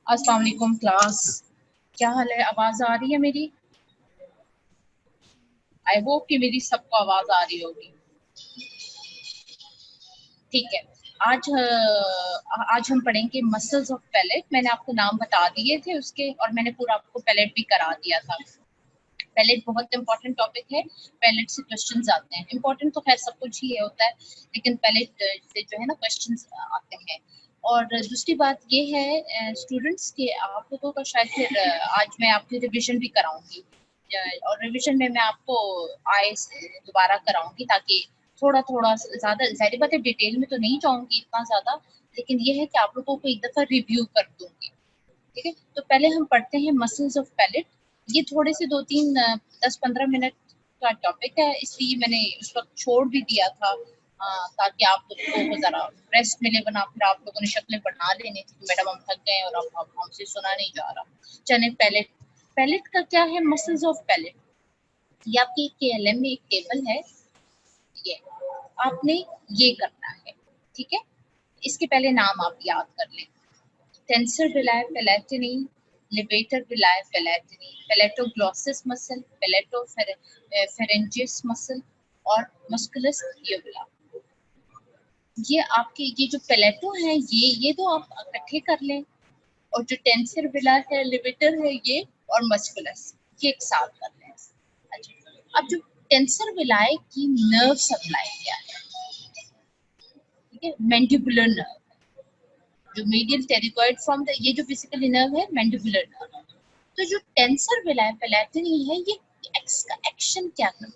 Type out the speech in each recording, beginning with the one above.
अस्सलाम वालेकुम क्लास, क्या हाल है? आवाज आ रही है मेरी? आई होप कि मेरी सबको आवाज आ रही होगी। ठीक है। आज हम पढ़ेंगे मसल्स ऑफ पैलेट। मैंने आपको नाम बता दिए थे उसके, और मैंने पूरा आपको पैलेट भी करा दिया था। पैलेट बहुत इंपॉर्टेंट टॉपिक है। पैलेट से क्वेश्चंस आते हैं। इंपॉर्टेंट तो खैर सब कुछ ही होता है, लेकिन पैलेट से जो है ना क्वेश्चंस आते हैं। और दूसरी बात ये है स्टूडेंट्स के, आप लोगों का शायद फिर आज मैं आपकी रिवीजन भी कराऊंगी, और रिवीजन में मैं आपको आए दोबारा कराऊंगी, ताकि थोड़ा थोड़ा ज्यादा, जाहिर बात है डिटेल में तो नहीं जाऊंगी इतना ज्यादा, लेकिन ये है कि आप लोगों को एक दफा रिव्यू कर दूंगी। ठीक है, तो पहले हम पढ़ते हैं मसल्स ऑफ पैलेट। ये थोड़े से 10-15 मिनट का टॉपिक है, इसलिए मैंने उस वक्त छोड़ भी दिया था, ताकि आप लोगों को जरा रेस्ट मिले, बना फिर आप लोगों ने शक्लें बना लेनी थी कि मैडम हम थक गए और अब हमसे सुना नहीं जा रहा। चले, पैलेट। पैलेट का क्या है? मसल्स ऑफ पैलेट, ये आपकी केएलएम में एक टेबल है। ये आपने ये करना है, ठीक है। इसके पहले नाम आप याद कर लें। टेंसर विलाय पैलेटिनी, लिवेटर विलाय पैलेटिनी, पैलेटोग्लॉसिस मसल, पैलेटोफेरेंजियस मसल, और मस्कुलस यूबुला। ये आपके ये जो पैलेटो है, ये तो आप इकट्ठे कर लें, और जो टेंसर विलाय है, लिवेटर है ये, और मस्कुलस, ये एक साथ कर लें। अच्छा, अब जो टेंसर विलाय की नर्व सप्लाई क्या है? ठीक है, मैंडिबुलर नर्व, जो मीडियल टेरिकॉइड फ्रॉम द, ये जो बेसिकली नर्व है मैंडिबुलर नर्व। तो जो टेंसर विलाय पैलेटिनी है, ये इसका एक्शन क्या करता है?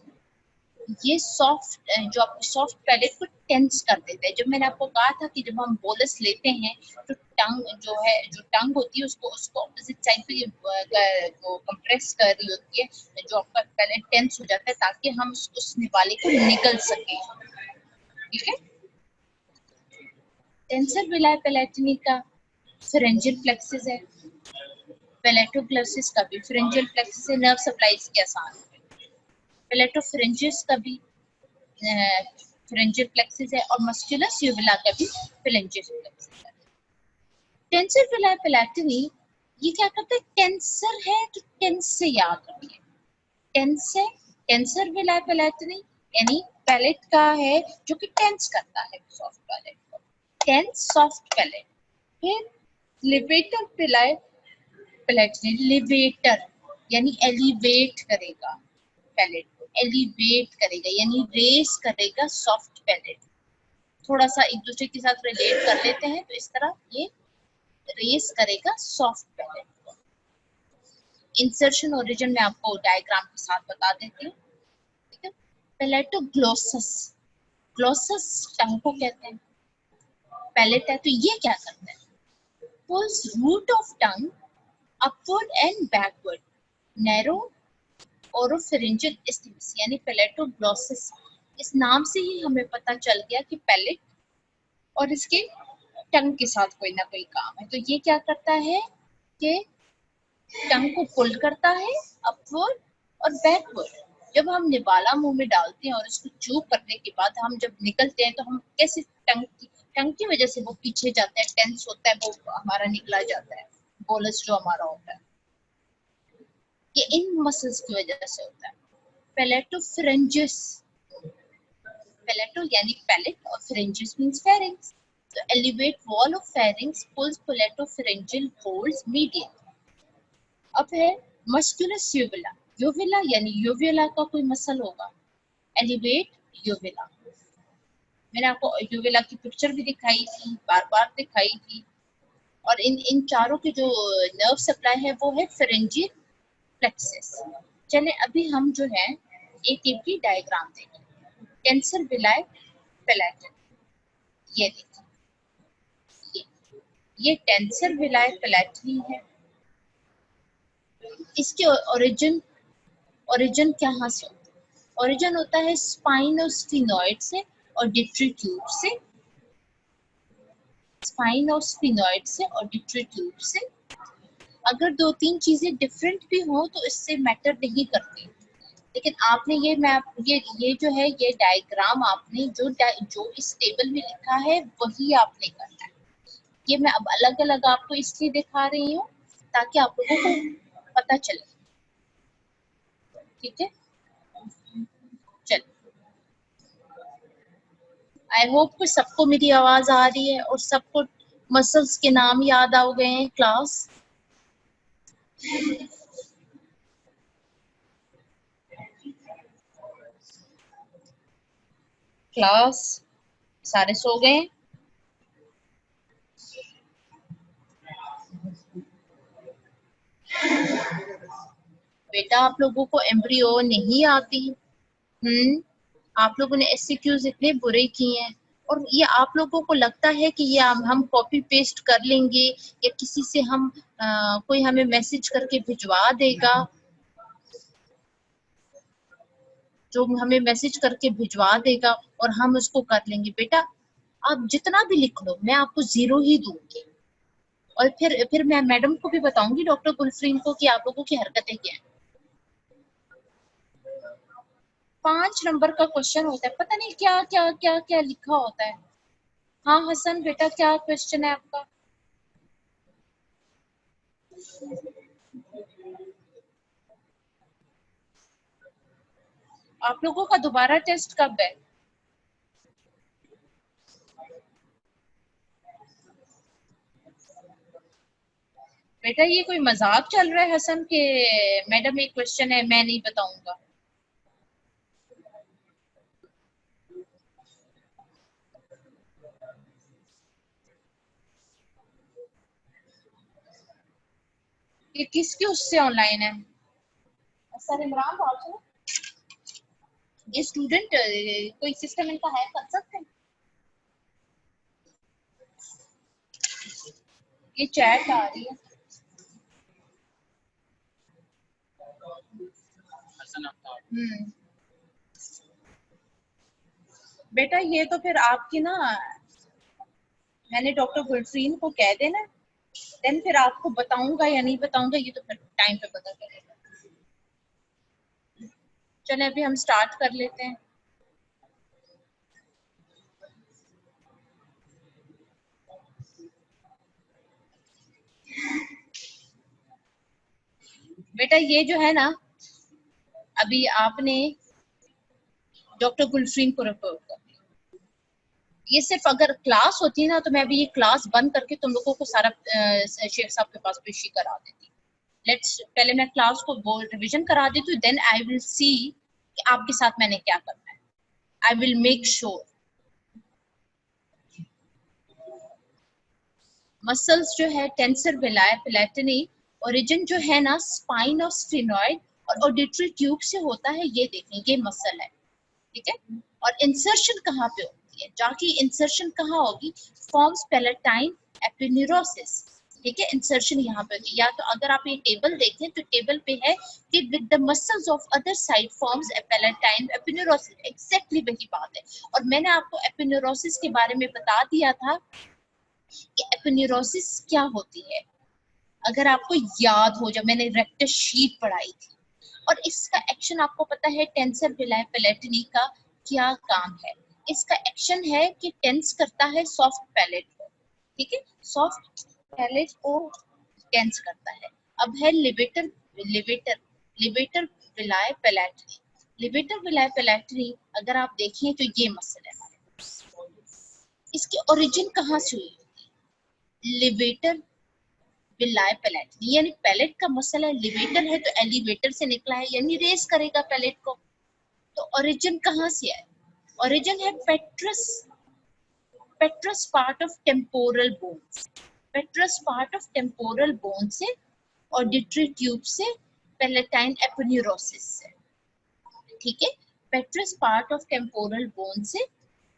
ये सॉफ्ट, जो आपको सॉफ्ट पैलेट को टेंस कर देता है। जब मैंने आपको कहा था कि जब हम बोलस लेते हैं तो टंग जो है, जो टंग होती है, उसको उसको ऑपोजिट साइड पे वो कंप्रेस कर रही होती है, जो आपका पैलेट टेंस हो जाता है, ताकि हम उस निवाले को निकल सके। ठीक है, टेंसर विलाय पैलेटिनी का फेरेंजियल प्लेक्सस है, पैलेटोग्लॉसिस का भी फेरेंजियल प्लेक्सस है, नर्व सप्लाई इसके आसान है। पैलेटोफेरेंजियस का भी फेरेंजियल प्लेक्सस है, और मस्कुलस यूबुला का भी फेरेंजियल प्लेक्सस है। टेंसर विलाय पैलेटिनी, ये क्या करता है? टेंसर है तो टेंस से याद रखिए। टेंस है, टेंसर विलाय पैलेटिनी, यानी पैलेट का है जो कि टेंस करता है सॉफ्ट पैलेट को, टेंस सॉफ्ट पैलेट। फिर लिवेटर विलाय पैलेटिनी, लिवेटर यानी एलिवेट करेगा पैलेट को, एलिवेट करेगा यानी रेस करेगा सॉफ्ट पैलेट। थोड़ा सा एक दूसरे के साथ रिलेट कर लेते हैं, तो इस तरह ये रेस करेगा सॉफ्ट पैलेट को। इंसर्शन ओरिजिन में आपको डायग्राम के साथ बता देती हूँ। ठीक है, पैलेटोग्लॉसस, ग्लॉसस टंग को कहते हैं, पैलेट है तो ये क्या करता है? Pulls root of tongue upward and backward, narrow oropharyngeal isthmus, यानी पैलेटोग्लॉसस। इस नाम से ही हमें पता चल गया कि पैलेट और इसके टंग के साथ कोई ना कोई काम है। तो ये क्या करता है कि टंग को पुल करता है अपवर्ड और बैकवर्ड। जब हम निवाला मुंह में डालते हैं और इसको चू करने के बाद हम जब निकलते हैं, तो हम कैसे टंग की वजह से वो पीछे जाता है, टेंस होता है, वो हमारा निकला जाता है, बोलस जो हमारा होता है, ये इन मसल्स की वजह से होता है। पैलेटोफेरेंजियस, पैलेटो यानी पैलेट और फेरेंजियस मींस फेरिंग्स, तो elevate wall of pharynx pulls palatopharyngeal folds median. अब है मस्कुलस यूबुला, यूबुला यानी यूबुला का कोई मसल होगा, एलिवेट यूबुला। मैंने आपको यूबुला की पिक्चर भी दिखाई थी, बार बार दिखाई थी। और इन चारों की जो नर्व सप्लाई है वो है फेरेंजियल प्लेक्सस। चले अभी हम जो है एक की डायग्राम देखें। टेंसर विलाय पैलेटिनी, ये देखिए, ये टेंसर विलाय पैलेटिनी है। इसके ओरिजिन कहाँ से होता है? ओरिजिन होता है स्पाइनोस्फिनॉइड से और डिट्री ट्यूब से, स्पाइनोस्फिनॉइड से और डिट्री ट्यूब से। अगर दो तीन चीजें डिफरेंट भी हो तो इससे मैटर नहीं करती, लेकिन आपने ये मैप, ये जो है ये डायग्राम आपने जो इस टेबल में लिखा है वही आपने करना है। ये मैं अब अलग अलग आपको इसलिए दिखा रही हूँ ताकि आप लोगों को पता चले, ठीक है। चल, आई होप सबको मेरी आवाज आ रही है और सबको मसल्स के नाम याद आ गए हैं क्लास। क्लास सारे सो गए? बेटा आप लोगों को एम्ब्रियो नहीं आती? आप लोगों ने एससीक्यूज इतने बुरे किए हैं और ये आप लोगों को लगता है कि ये हम कॉपी पेस्ट कर लेंगे या किसी से हम कोई हमें मैसेज करके भिजवा देगा, जो हमें मैसेज करके भिजवा देगा और हम उसको कर लेंगे। बेटा आप जितना भी लिख लो मैं आपको 0 ही दूंगी और फिर मैं मैडम को भी बताऊंगी, डॉक्टर गुलफरीन को, कि आप लोगों की हरकतें क्या हैं। 5 नंबर का क्वेश्चन होता है, पता नहीं क्या क्या क्या क्या लिखा होता है। हाँ हसन बेटा क्या क्वेश्चन है आपका? आप लोगों का दोबारा टेस्ट कब है? बेटा ये कोई मजाक चल रहा है हसन के? मैडम एक क्वेश्चन है मैं नहीं बताऊंगा। ये किसके उससे ऑनलाइन है? सर इमरान बाबू, ये स्टूडेंट कोई सिस्टम इनका हैक कर सकते हैं? ये चैट आ रही है। बेटा ये तो फिर आपकी ना, मैंने डॉक्टर गुलफरीन को कह देना, देन फिर आपको बताऊंगा या नहीं बताऊंगा ये तो फिर टाइम पे पता चलेगा। चले अभी हम स्टार्ट कर लेते हैं। बेटा ये जो है ना, अभी आपने डॉक्टर गुलफरीन को रेफर कर, ये सिर्फ अगर क्लास होती ना तो मैं भी ये क्लास बंद करके तुम लोगों को सारा शेख साहब के पास पेशी करा देती। लेट्स पहले मैं क्लास को रिवीजन करा देती हूँ, देन आई विल सी कि आपके साथ मैंने क्या करना है। I will make sure. Muscles जो है टेंसर विलाय पेलेटिनी, ओरिजिन जो है ना स्पाइन ऑफ स्फेनॉइड और ऑडिटरी ट्यूब से होता है, ये देखें ये मसल है, ठीक है। और इंसर्शन कहाँ पे होती है, जाके इंसर्शन कहाँ होगी, फॉर्म्स पैलेटाइन एपिन्यूरोसिस, ठीक है। इंसर्शन यहाँ पे होती है, या तो अगर आप ये टेबल देखें तो टेबल पे है कि with the muscles of other side forms palatine aponeurosis, exactly वही बात है। और मैंने आपको एपिन्यूरोसिस के बारे में बता दिया था कि एपिन्यूरोसिस क्या होती है, अगर आपको याद हो, जब मैंने रेक्टस शीट पढ़ाई थी। और इसका एक्शन आपको पता है, टेंसर विलाय पेलेटिनी का क्या काम है। इसका एक्शन है कि टेंस करता है सॉफ्ट पैलेट को, ठीक है, सॉफ्ट पैलेट को टेंस करता है। अब है लिवेटर लिवेटर लिवेटर विलाय पेलेटिनी। लिवेटर विलाय पेलेटिनी अगर आप देखें तो ये मसल है हमारे, इसकी ओरिजिन कहाँ से हुई? लिवेटर विलाय पेलेटिनी, यानी पैलेट का मसल है, लिवेटर है तो एलिवेटर से निकला है, यानी रेस करेगा पैलेट को। तो ओरिजिन कहाँ से है? ओरिजिन है पेट्रस, पेट्रस part of temporal bone, पेट्रस part of temporal bone से, ऑडिटरी ट्यूब से, पेलेटाइन एपिन्यूरोसिस से, ठीक है। पेट्रस पार्ट ऑफ टेम्पोरल बोन से,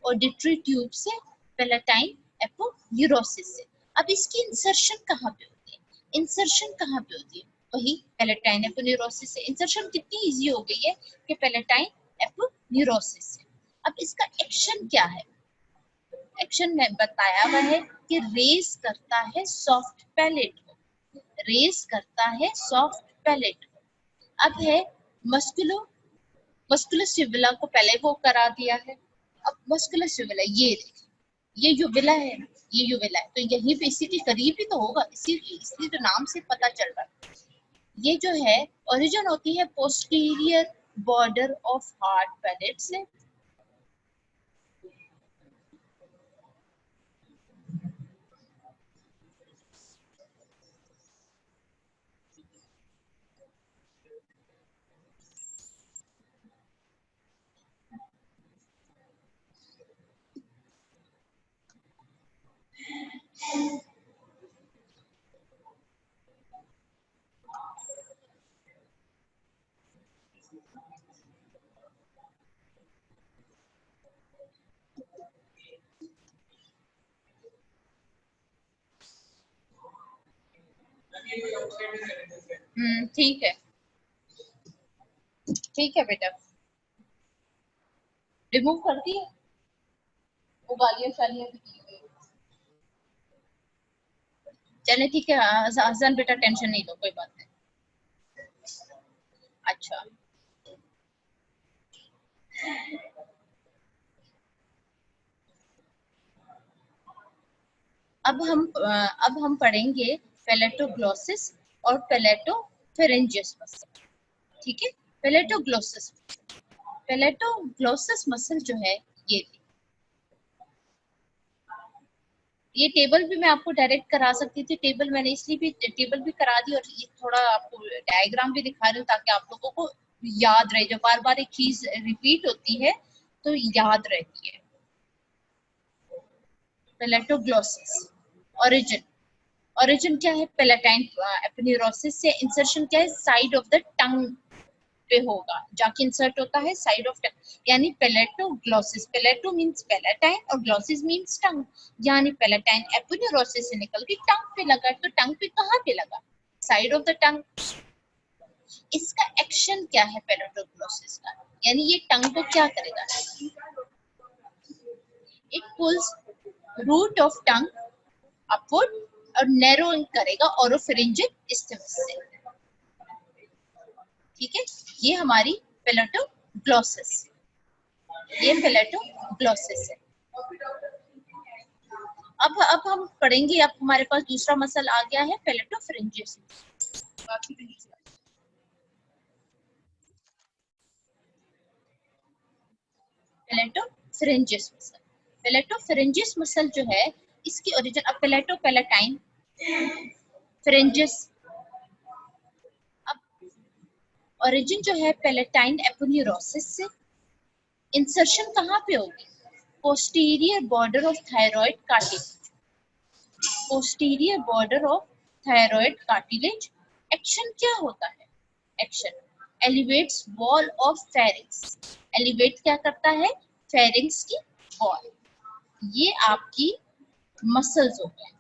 ऑडिटरी ट्यूब से, पेलेटाइन एपिन्यूरोसिस से। अब इसकी इंसर्शन कहाँ पे होती है? इंसर्शन कहाँ पे होती है? वही पेलेटाइन एपिन्यूरोसिस से। इंसर्शन कितनी इजी हो गई है कि पेलेटाइन एपिन्यूरोसिस से। अब इसका एक्शन क्या है? एक्शन में बताया हुआ है कि रेस करता है सॉफ्ट पैलेट को, रेस करता है सॉफ्ट पैलेट को। अब है मस्कुलो, मस्कुलस यूविला को पहले वो करा दिया है। अब मस्कुलस यूविला ये देखिए, ये यूविला है, ये यूविला है, तो यहीं पे इसी के करीब ही तो होगा, इसलिए तो नाम से पता चल रहा है। ये जो है ओरिजिन होती है posterior border of hard palate से। ठीक है, ठीक है बेटा, रिमूव कर दिए, वो गालियां शालियां भी की हुई। चले ठीक है, हसन बेटा टेंशन नहीं लो, कोई बात नहीं। अच्छा, अब हम पढ़ेंगे पैलेटोग्लोसिस और पैलेटोफेरेंजियस मसल। ठीक है, पैलेटोग्लोसिस, पैलेटोग्लोसिस मसल जो है ये टेबल भी मैं आपको डायरेक्ट करा सकती थी, टेबल मैंने इसलिए भी टेबल भी करा दी और ये थोड़ा आपको डायग्राम भी दिखा रही हूँ ताकि आप लोगों को याद रहे, जब बार बार एक चीज रिपीट होती है तो याद रहती है। पैलेटोग्लोसिस ओरिजिन, ओरिजिन क्या है, पैलेटाइन एपिन्यूरोसिस से इंसर्शन क्या है, साइड ऑफ द टंग पे होगा, जाके इंसर्ट होता है साइड ऑफ टंग, यानी पैलेटोग्लोसिस, पैलेटो मींस पैलेटाइन और ग्लोसिस मींस टंग, यानी पैलेटाइन एपिन्यूरोसिस से निकल के टंग पे लगा, तो टंग पे कहाँ पे लगा, साइड ऑफ द टंग। इसका एक्शन क्या है पैलेटोग्लोसिस का, यानी ये टंग को क्या करेगा, it pulls root of tongue upward और नैरोइंग करेगा ओरोफेरिंजियल स्टिमुलस से। ठीक है, ये हमारी पैलेटोग्लोसिस, ये पैलेटोग्लोसिस है। अब हम पढ़ेंगे, अब हमारे पास दूसरा मसल आ गया है पैलेटोफेरेंजियस। पैलेटोफेरेंजियस मसल, पैलेटोफेरेंजियस मसल जो है इसकी ओरिजिन, अब पैलेटो पैलेटाइन फेरेंजियस, अब ओरिजिन जो है पैलेटाइन एपोन्यूरोसिस से, इंसर्शन कहाँ पे होगी, posterior border of thyroid cartilage, posterior border of thyroid cartilage. Action क्या होता है, action elevates wall of pharynx, elevate क्या करता है, फेरिंग्स की वॉल, ये आपकी मसल्स हो गए,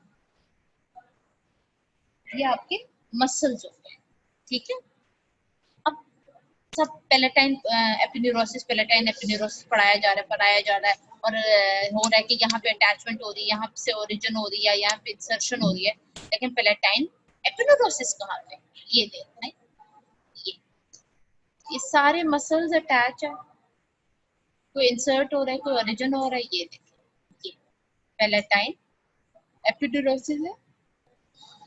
ये आपके मसल्स हो गए। ठीक है, अब सब पैलेटाइन एपिन्यूरोसिस पढ़ाया जा रहा है और हो रहा है कि यहाँ पे अटैचमेंट हो रही है, यहाँ से ओरिजिन हो रही है, यहाँ पे इंसर्शन हो रही है, लेकिन पैलेटाइन एपिन्यूरोसिस कहाँ पे, ये देखना है, ये सारे मसल्स अटैच है, कोई इंसर्ट हो रहा है, कोई ओरिजिन हो रहा है, ये देखिए, ये पैलेटाइन एपिड्यूरोसिस है,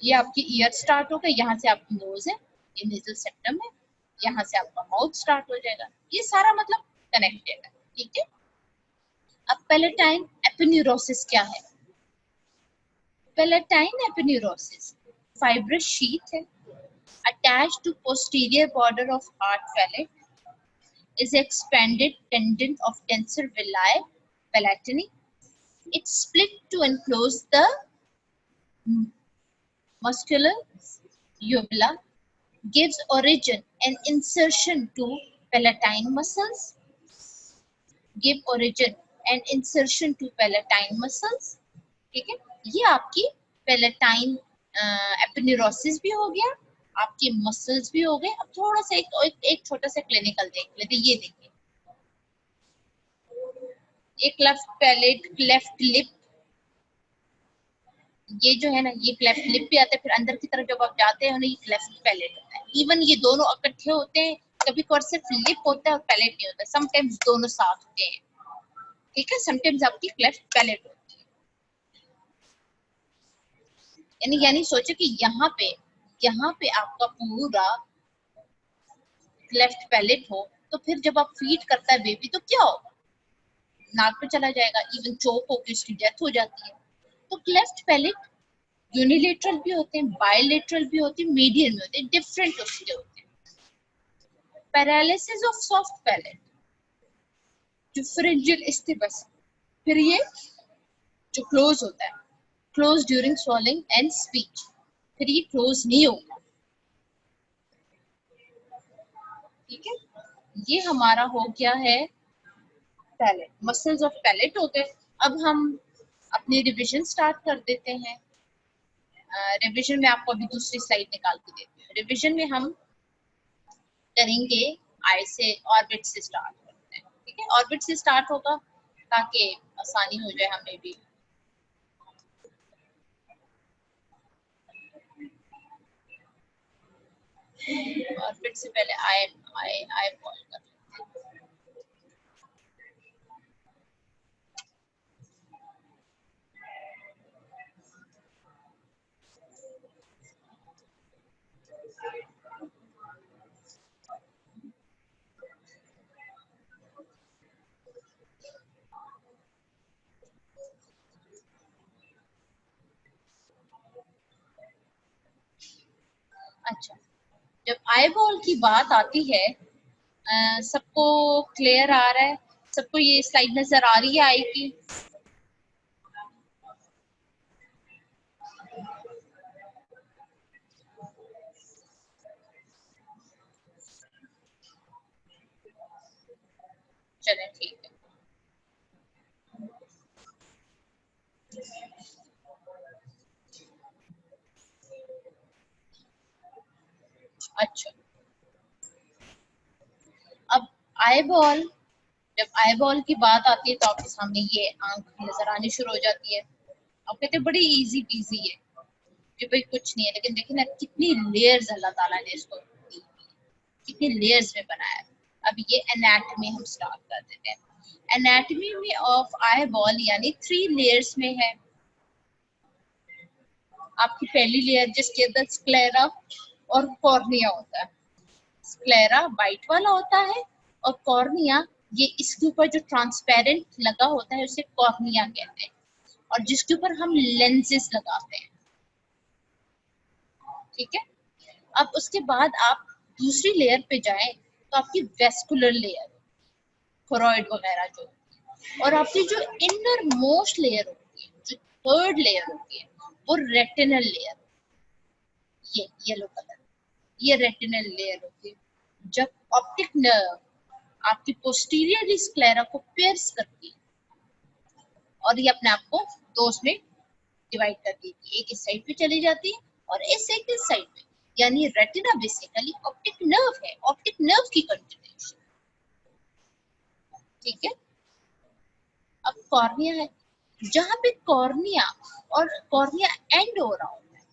ये आपकी ईयर स्टार्ट हो गया, यहाँ से आपकी नोज है, ये नेजल सेप्टम है, यहाँ से आपका माउथ स्टार्ट हो जाएगा, ये सारा मतलब कनेक्टेड है। ठीक है, अब पैलेटाइन एपिन्यूरोसिस क्या है, पैलेटाइन एपिन्यूरोसिस फाइब्रस शीथ है attached to posterior border of heart palate, is expanded tendon of tensor villi palatini. It's split to enclose the muscular uvula, gives origin and insertion to palatine muscles, give origin and insertion to palatine muscles. ठीक है, ये आपकी palatine aponeurosis भी हो गया, आपके muscles भी हो गए। अब थोड़ा सा एक छोटा सा क्लिनिकल देख लेते, ये देखिए, ये क्लेफ्ट पैलेट, क्लेफ्ट लिप, ये जो है ना, ये क्लेफ्ट लिप भी आता है, फिर अंदर की तरफ जब आप जाते हैं ना, ये क्लेफ्ट पैलेट होता है। इवन ये दोनों इकट्ठे होते हैं, कभी कभार सिर्फ लिप होता है और पैलेट नहीं होता, समटाइम्स दोनों साथ होते हैं। ठीक है, समटाइम्स आपकी क्लेफ्ट पैलेट होती है। यानी सोचो कि यहाँ पे आपका पूरा लेफ्ट पैलेट हो, तो फिर जब आप फीड करता है बेबी तो क्या होगा, नाक पे चला जाएगा, इवन चोक होकर उसकी डेथ हो जाती है। तो लेफ्ट पैलेट यूनिलेटरल भी होते हैं, बायलेटरल भी होते हैं, मीडियन भी होते हैं, डिफरेंट उसके होते हैं। पैरालिसिस ऑफ सॉफ्ट पैलेट, जो फ्रिंजियल स्टिबस, फिर ये जो क्लोज होता है, close during swallowing and speech, फिर ये क्लोज नहीं होगा। ठीक है, ये हमारा हो गया है पैलेट, मसल्स ऑफ पैलेट हो गए। अब हम अपनी रिवीजन स्टार्ट कर देते हैं। रिवीजन में आपको अभी दूसरी स्लाइड निकाल के देती हूँ। रिवीजन में हम करेंगे आई से, ऑर्बिट से स्टार्ट करते हैं। ठीक है, ऑर्बिट से स्टार्ट होगा ताकि आसानी हो जाए हमें भी। ऑर्बिट से पहले आई आई आई बॉल कर लेते हैं। अच्छा, जब आई बॉल की बात आती है, सबको क्लियर आ रहा है, सबको ये स्लाइड नजर आ रही है आई की? चलें ठीक है। अच्छा, अब आई बॉल, जब आई बॉल की बात आती है तो आपके सामने ये आंख नजर आनी शुरू हो जाती है। आप कहते हैं बड़ी इजी पीजी है कि भाई कुछ नहीं है, लेकिन देखिए ना कितनी लेयर्स अल्लाह ताला ने इसको दी, कितनी लेयर्स में बनाया है। अब ये एनाटॉमी हम स्टार्ट कर देते हैं। एनाटॉमी में ऑफ आई बॉल यानी 3 लेयर्स में है। आपकी पहली लेयर जिसके अंदर स्क्लेरा और कॉर्निया होता है। स्क्लेरा वाइट वाला होता है और कॉर्निया ये इसके ऊपर जो ट्रांसपेरेंट लगा होता है उसे कॉर्निया कहते हैं, और जिसके ऊपर हम लेंसेज लगाते हैं। ठीक है, अब उसके बाद आप दूसरी लेयर पे जाएं तो आपकी वेस्कुलर लेयर, थोरॉइड वगैरह जो, और आपकी जो इनर मोस्ट लेयर होती है, जो थर्ड लेयर होती है, वो रेटिनल लेयर, ये येलो कलर, ये रेटिनल लेयर होती है। जब ऑप्टिक नर्व आपकी पोस्टीरियरली स्क्लेरा को पियर्स करती है और ये अपने आप को दो में डिवाइड कर देती है, एक इस साइड पे चली जाती है और इस साइड पे, यानी रेटिना बेसिकली ऑप्टिक नर्व है, ऑप्टिक नर्व की कंटिन्यूएशन। ठीक है, अब कॉर्निया है, जहां पे कॉर्निया और कॉर्निया एंड हो रहा होता है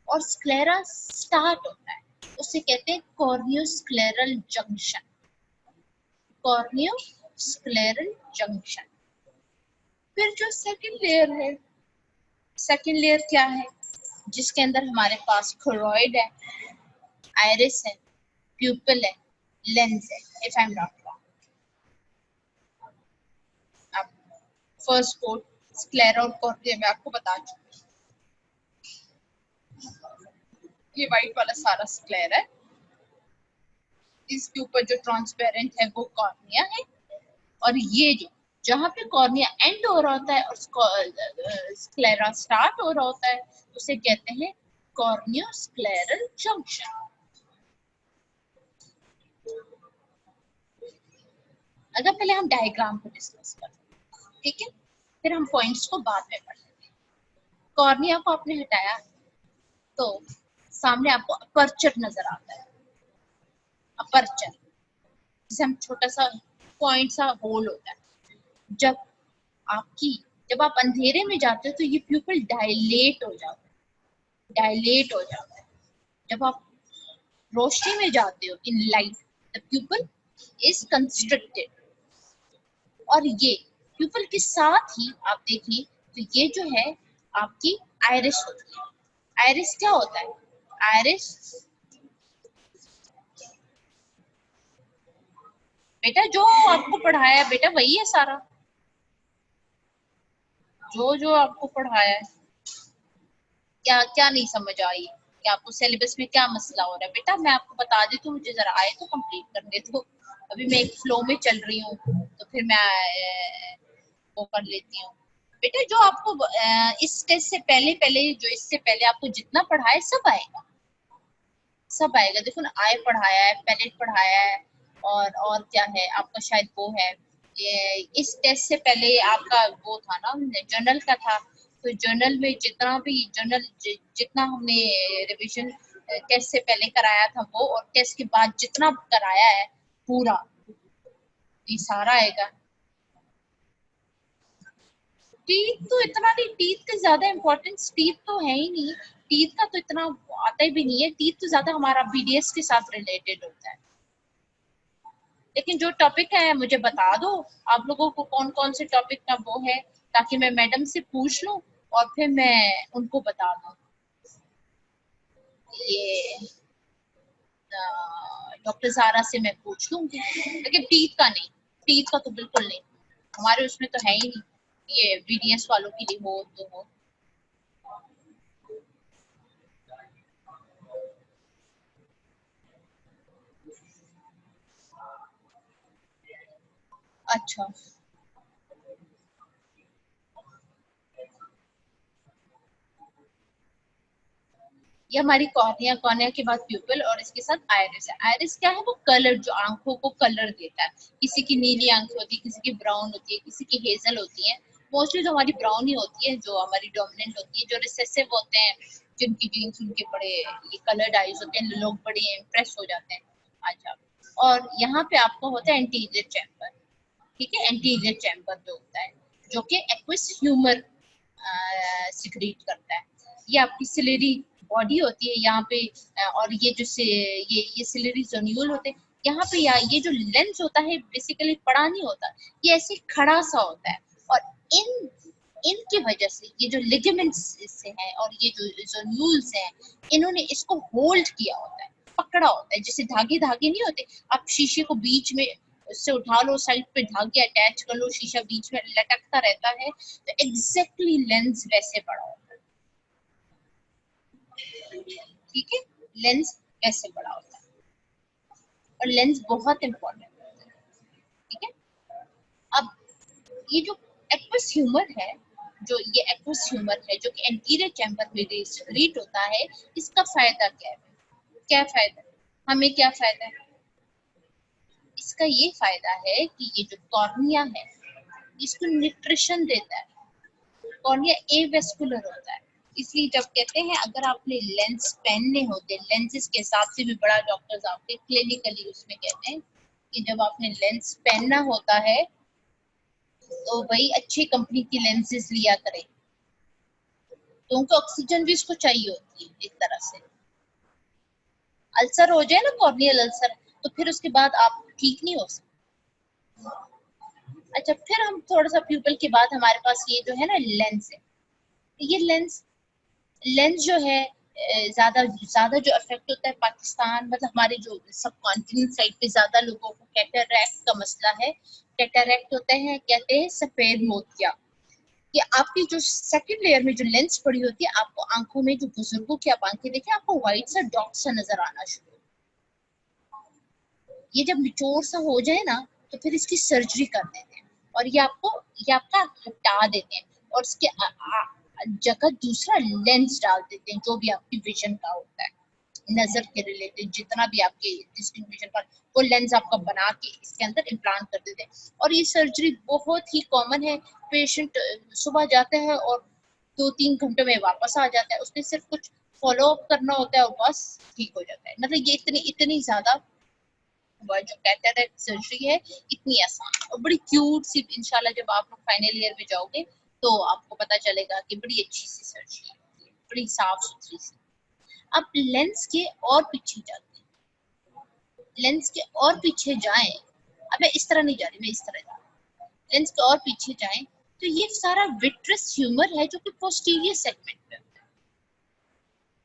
और स्क्लेरा स्टार्ट होता है, उसे कहते हैं कॉर्नियोस्क्लेरल जंक्शन। कॉर्नियोस्क्लेरल जंक्शन। फिर जो सेकंड लेयर है, सेकंड लेयर क्या है, जिसके अंदर हमारे पास थोरॉइड है, आइरिस है, प्यूपिल है, लेंस है, if I am not wrong. अब फर्स्ट कोड स्क्लेरा और कॉर्निया मैं आपको बता चुकी हूँ। ये वाइट वाला सारा स्क्लेरा है, इसके ऊपर जो ट्रांसपेरेंट है वो कॉर्निया है, और ये जो जहां पे कॉर्निया एंड हो रहा होता है और स्क्लेरा स्टार्ट हो रहा होता है उसे कहते हैं कॉर्नियोस्क्लेरल जंक्शन। अगर पहले हम डायग्राम को डिस्कस करते हैं, ठीक है, फिर हम पॉइंट्स को बाद में पढ़ लेंगे। कॉर्निया को आपने हटाया तो सामने आपको अपर्चर नजर आता है। अपर्चर जिसे हम छोटा सा पॉइंट सा होल होता है। जब जब आप अंधेरे में जाते हो तो ये प्यूपिल डायलेट हो जाता है, डायलेट हो जाता है। जब आप रोशनी में जाते हो in light, the प्यूपिल is constricted, और ये प्यूपिल के साथ ही आप देखें तो ये जो है आपकी आइरिस होती है। आयरिस क्या होता है? आयरिस बेटा जो आपको पढ़ाया है बेटा वही है सारा, जो जो आपको पढ़ाया है। क्या क्या नहीं समझ आई? क्या आपको सिलेबस में क्या मसला हो रहा है? बेटा मैं आपको बता देती हूँ, मुझे जरा आए तो कंप्लीट करने दो। अभी मैं एक फ्लो में चल रही हूँ, तो फिर मैं वो कर लेती हूँ। बेटा जो आपको इस टेस्ट से पहले पहले, जो इससे पहले आपको जितना पढ़ाया सब आएगा, सब आएगा। देखो ना, आय पढ़ाया है, पैलेट पढ़ाया है, और क्या है आपका, शायद वो है ये, इस टेस्ट से पहले आपका वो था ना, जर्नल का था। तो जर्नल में जितना भी जर्नल जितना हमने रिवीजन टेस्ट से पहले कराया था वो, और टेस्ट के बाद जितना कराया है पूरा, ये सारा आएगा। टीथ तो इतना नहीं, टीथ के ज्यादा इम्पोर्टेंस टीथ तो है ही नहीं, टीथ का तो इतना आता ही भी नहीं है। टीथ तो ज्यादा हमारा बीडीएस के साथ रिलेटेड होता है। लेकिन जो टॉपिक है मुझे बता दो, आप लोगों को कौन कौन से टॉपिक का वो है, ताकि मैं मैडम से पूछ लूं और फिर मैं उनको बता दूं। ये डॉक्टर सारा से मैं पूछ लूंगी, लेकिन टीथ का नहीं, टीथ का तो बिल्कुल नहीं, हमारे उसमें तो है ही नहीं। ये बीडीएस वालों के लिए हो तो हो। अच्छा, ये हमारी कॉर्निया, कॉर्निया के बाद प्यूपिल, और इसके साथ आयरिस है। आयरिस क्या है? वो कलर, जो आंखों को कलर देता है। किसी की नीली आंखें होती है, किसी की ब्राउन होती है, किसी की हेजल होती है। मोस्टली जो हमारी ब्राउन ही होती है, जो हमारी डोमिनेंट होती है। जो रिसेसिव होते हैं, जिनकी जीन्स उनके बड़े ये कलर्ड आईज होते हैं, लोग बड़े इम्प्रेस हो जाते हैं। अच्छा, और यहाँ पे आपको होता है एंटीरियर चैम्बर। ठीक है, एंटीरियर चैम्बर जो होता है, जो कि एक्विस ह्यूमर सिक्रीट करता है। ये आपकी सिलेरी बॉडी होती है यहाँ पे, और ये जो ये सिलेरी जोन्यूल होते हैं यहाँ पे। ये जो लेंस होता है बेसिकली पड़ा नहीं होता, ये ऐसे खड़ा सा होता है। और इन इनकी वजह से ये जो लिगामेंट्स से हैं, और ये जो जोन्यूल्स हैं, इन्होंने इसको होल्ड किया होता है, पकड़ा होता है। जैसे धागे धागे नहीं होते, आप शीशे को बीच में उससे उठा लो, साइड पे धागे अटैच कर लो, शीशा बीच में लटकता रहता है। तो एग्जैक्टली लेंस वैसे पड़ा होता है। ठीक है, लेंस वैसे पड़ा होता है, और लेंस बहुत इंपॉर्टेंट होता है। ठीक है, अब ये जो एक्वस ह्यूमर है, जो ये एक्वस ह्यूमर है जो कि एंटीरियर चैम्बर में रिक्रीट होता है, इसका फायदा क्या है? क्या फायदा है? हमें क्या फायदा है? इसका ये फायदा है कि ये जो कॉर्निया है, इसको न्यूट्रिशन देता है। कॉर्निया एवेस्कुलर होता है, इसलिए जब कहते हैं अगर आपने लेंस पहनने होते, लेंसेज के हिसाब से भी बड़ा डॉक्टर्स आपके क्लिनिकली उसमें कहते हैं कि जब आपने लेंस पहनना होता है तो भाई अच्छी कंपनी की लेंसेज लिया करें, तो उनको ऑक्सीजन भी इसको चाहिए होती है एक तरह से। अल्सर हो जाए ना, कॉर्नियल अल्सर, तो फिर उसके बाद आप ठीक नहीं हो सकते। अच्छा, फिर हम थोड़ा सा प्यूपल के बाद हमारे पास ये जो है ना लेंस है। ये लेंस लेंस जो है ज्यादा ज्यादा जो इफेक्ट होता है पाकिस्तान, मतलब हमारे जो सब कॉन्टिनेंट साइड पे ज्यादा लोगों को कैटरैक्ट का मसला है। कैटरैक्ट होता है, कहते हैं सफेद मोतिया। कि आपकी जो सेकंड लेयर में जो लेंस पड़ी होती है, आपको आंखों में, जो बुजुर्गों की आप आंखें देखें, आपको व्हाइट सा डॉट सा नजर आना शुरू। ये जब निचोड़ सा हो जाए ना, तो फिर इसकी सर्जरी कर देते हैं, और ये आपका हटा देते हैं, और इसके जगह दूसरा लेंस डाल देते हैं, जो भी आपकी विजन का होता है, नजर के रिलेटेड जितना भी आपके डिस्टिंक्ट विजन का, वो लेंस आपका बना के इसके अंदर इम्प्लांट कर देते हैं। और ये सर्जरी बहुत ही कॉमन है। पेशेंट सुबह जाता है और 2-3 घंटे में वापस आ जाता है, उसने सिर्फ कुछ फॉलो अप करना होता है और बस ठीक हो जाता है। मतलब ये इतनी इतनी ज्यादा जो कैटरेक्ट सर्जरी है, इतनी आसान और बड़ी क्यूट सी। इंशाल्लाह जब आप लोग फाइनल ईयर में जाओगे तो आपको पता चलेगा कि बड़ी अच्छी सी सर्जरी है, बड़ी साफ सुथरी सी। अब लेंस के और पीछे जाते हैं, लेंस के और पीछे जाएं। अब मैं इस तरह नहीं जा रही, मैं इस तरह जा रही, लेंस के और पीछे जाएं तो ये सारा विट्रस ह्यूमर है, जो कि पोस्टीरियर सेगमेंट में होता है।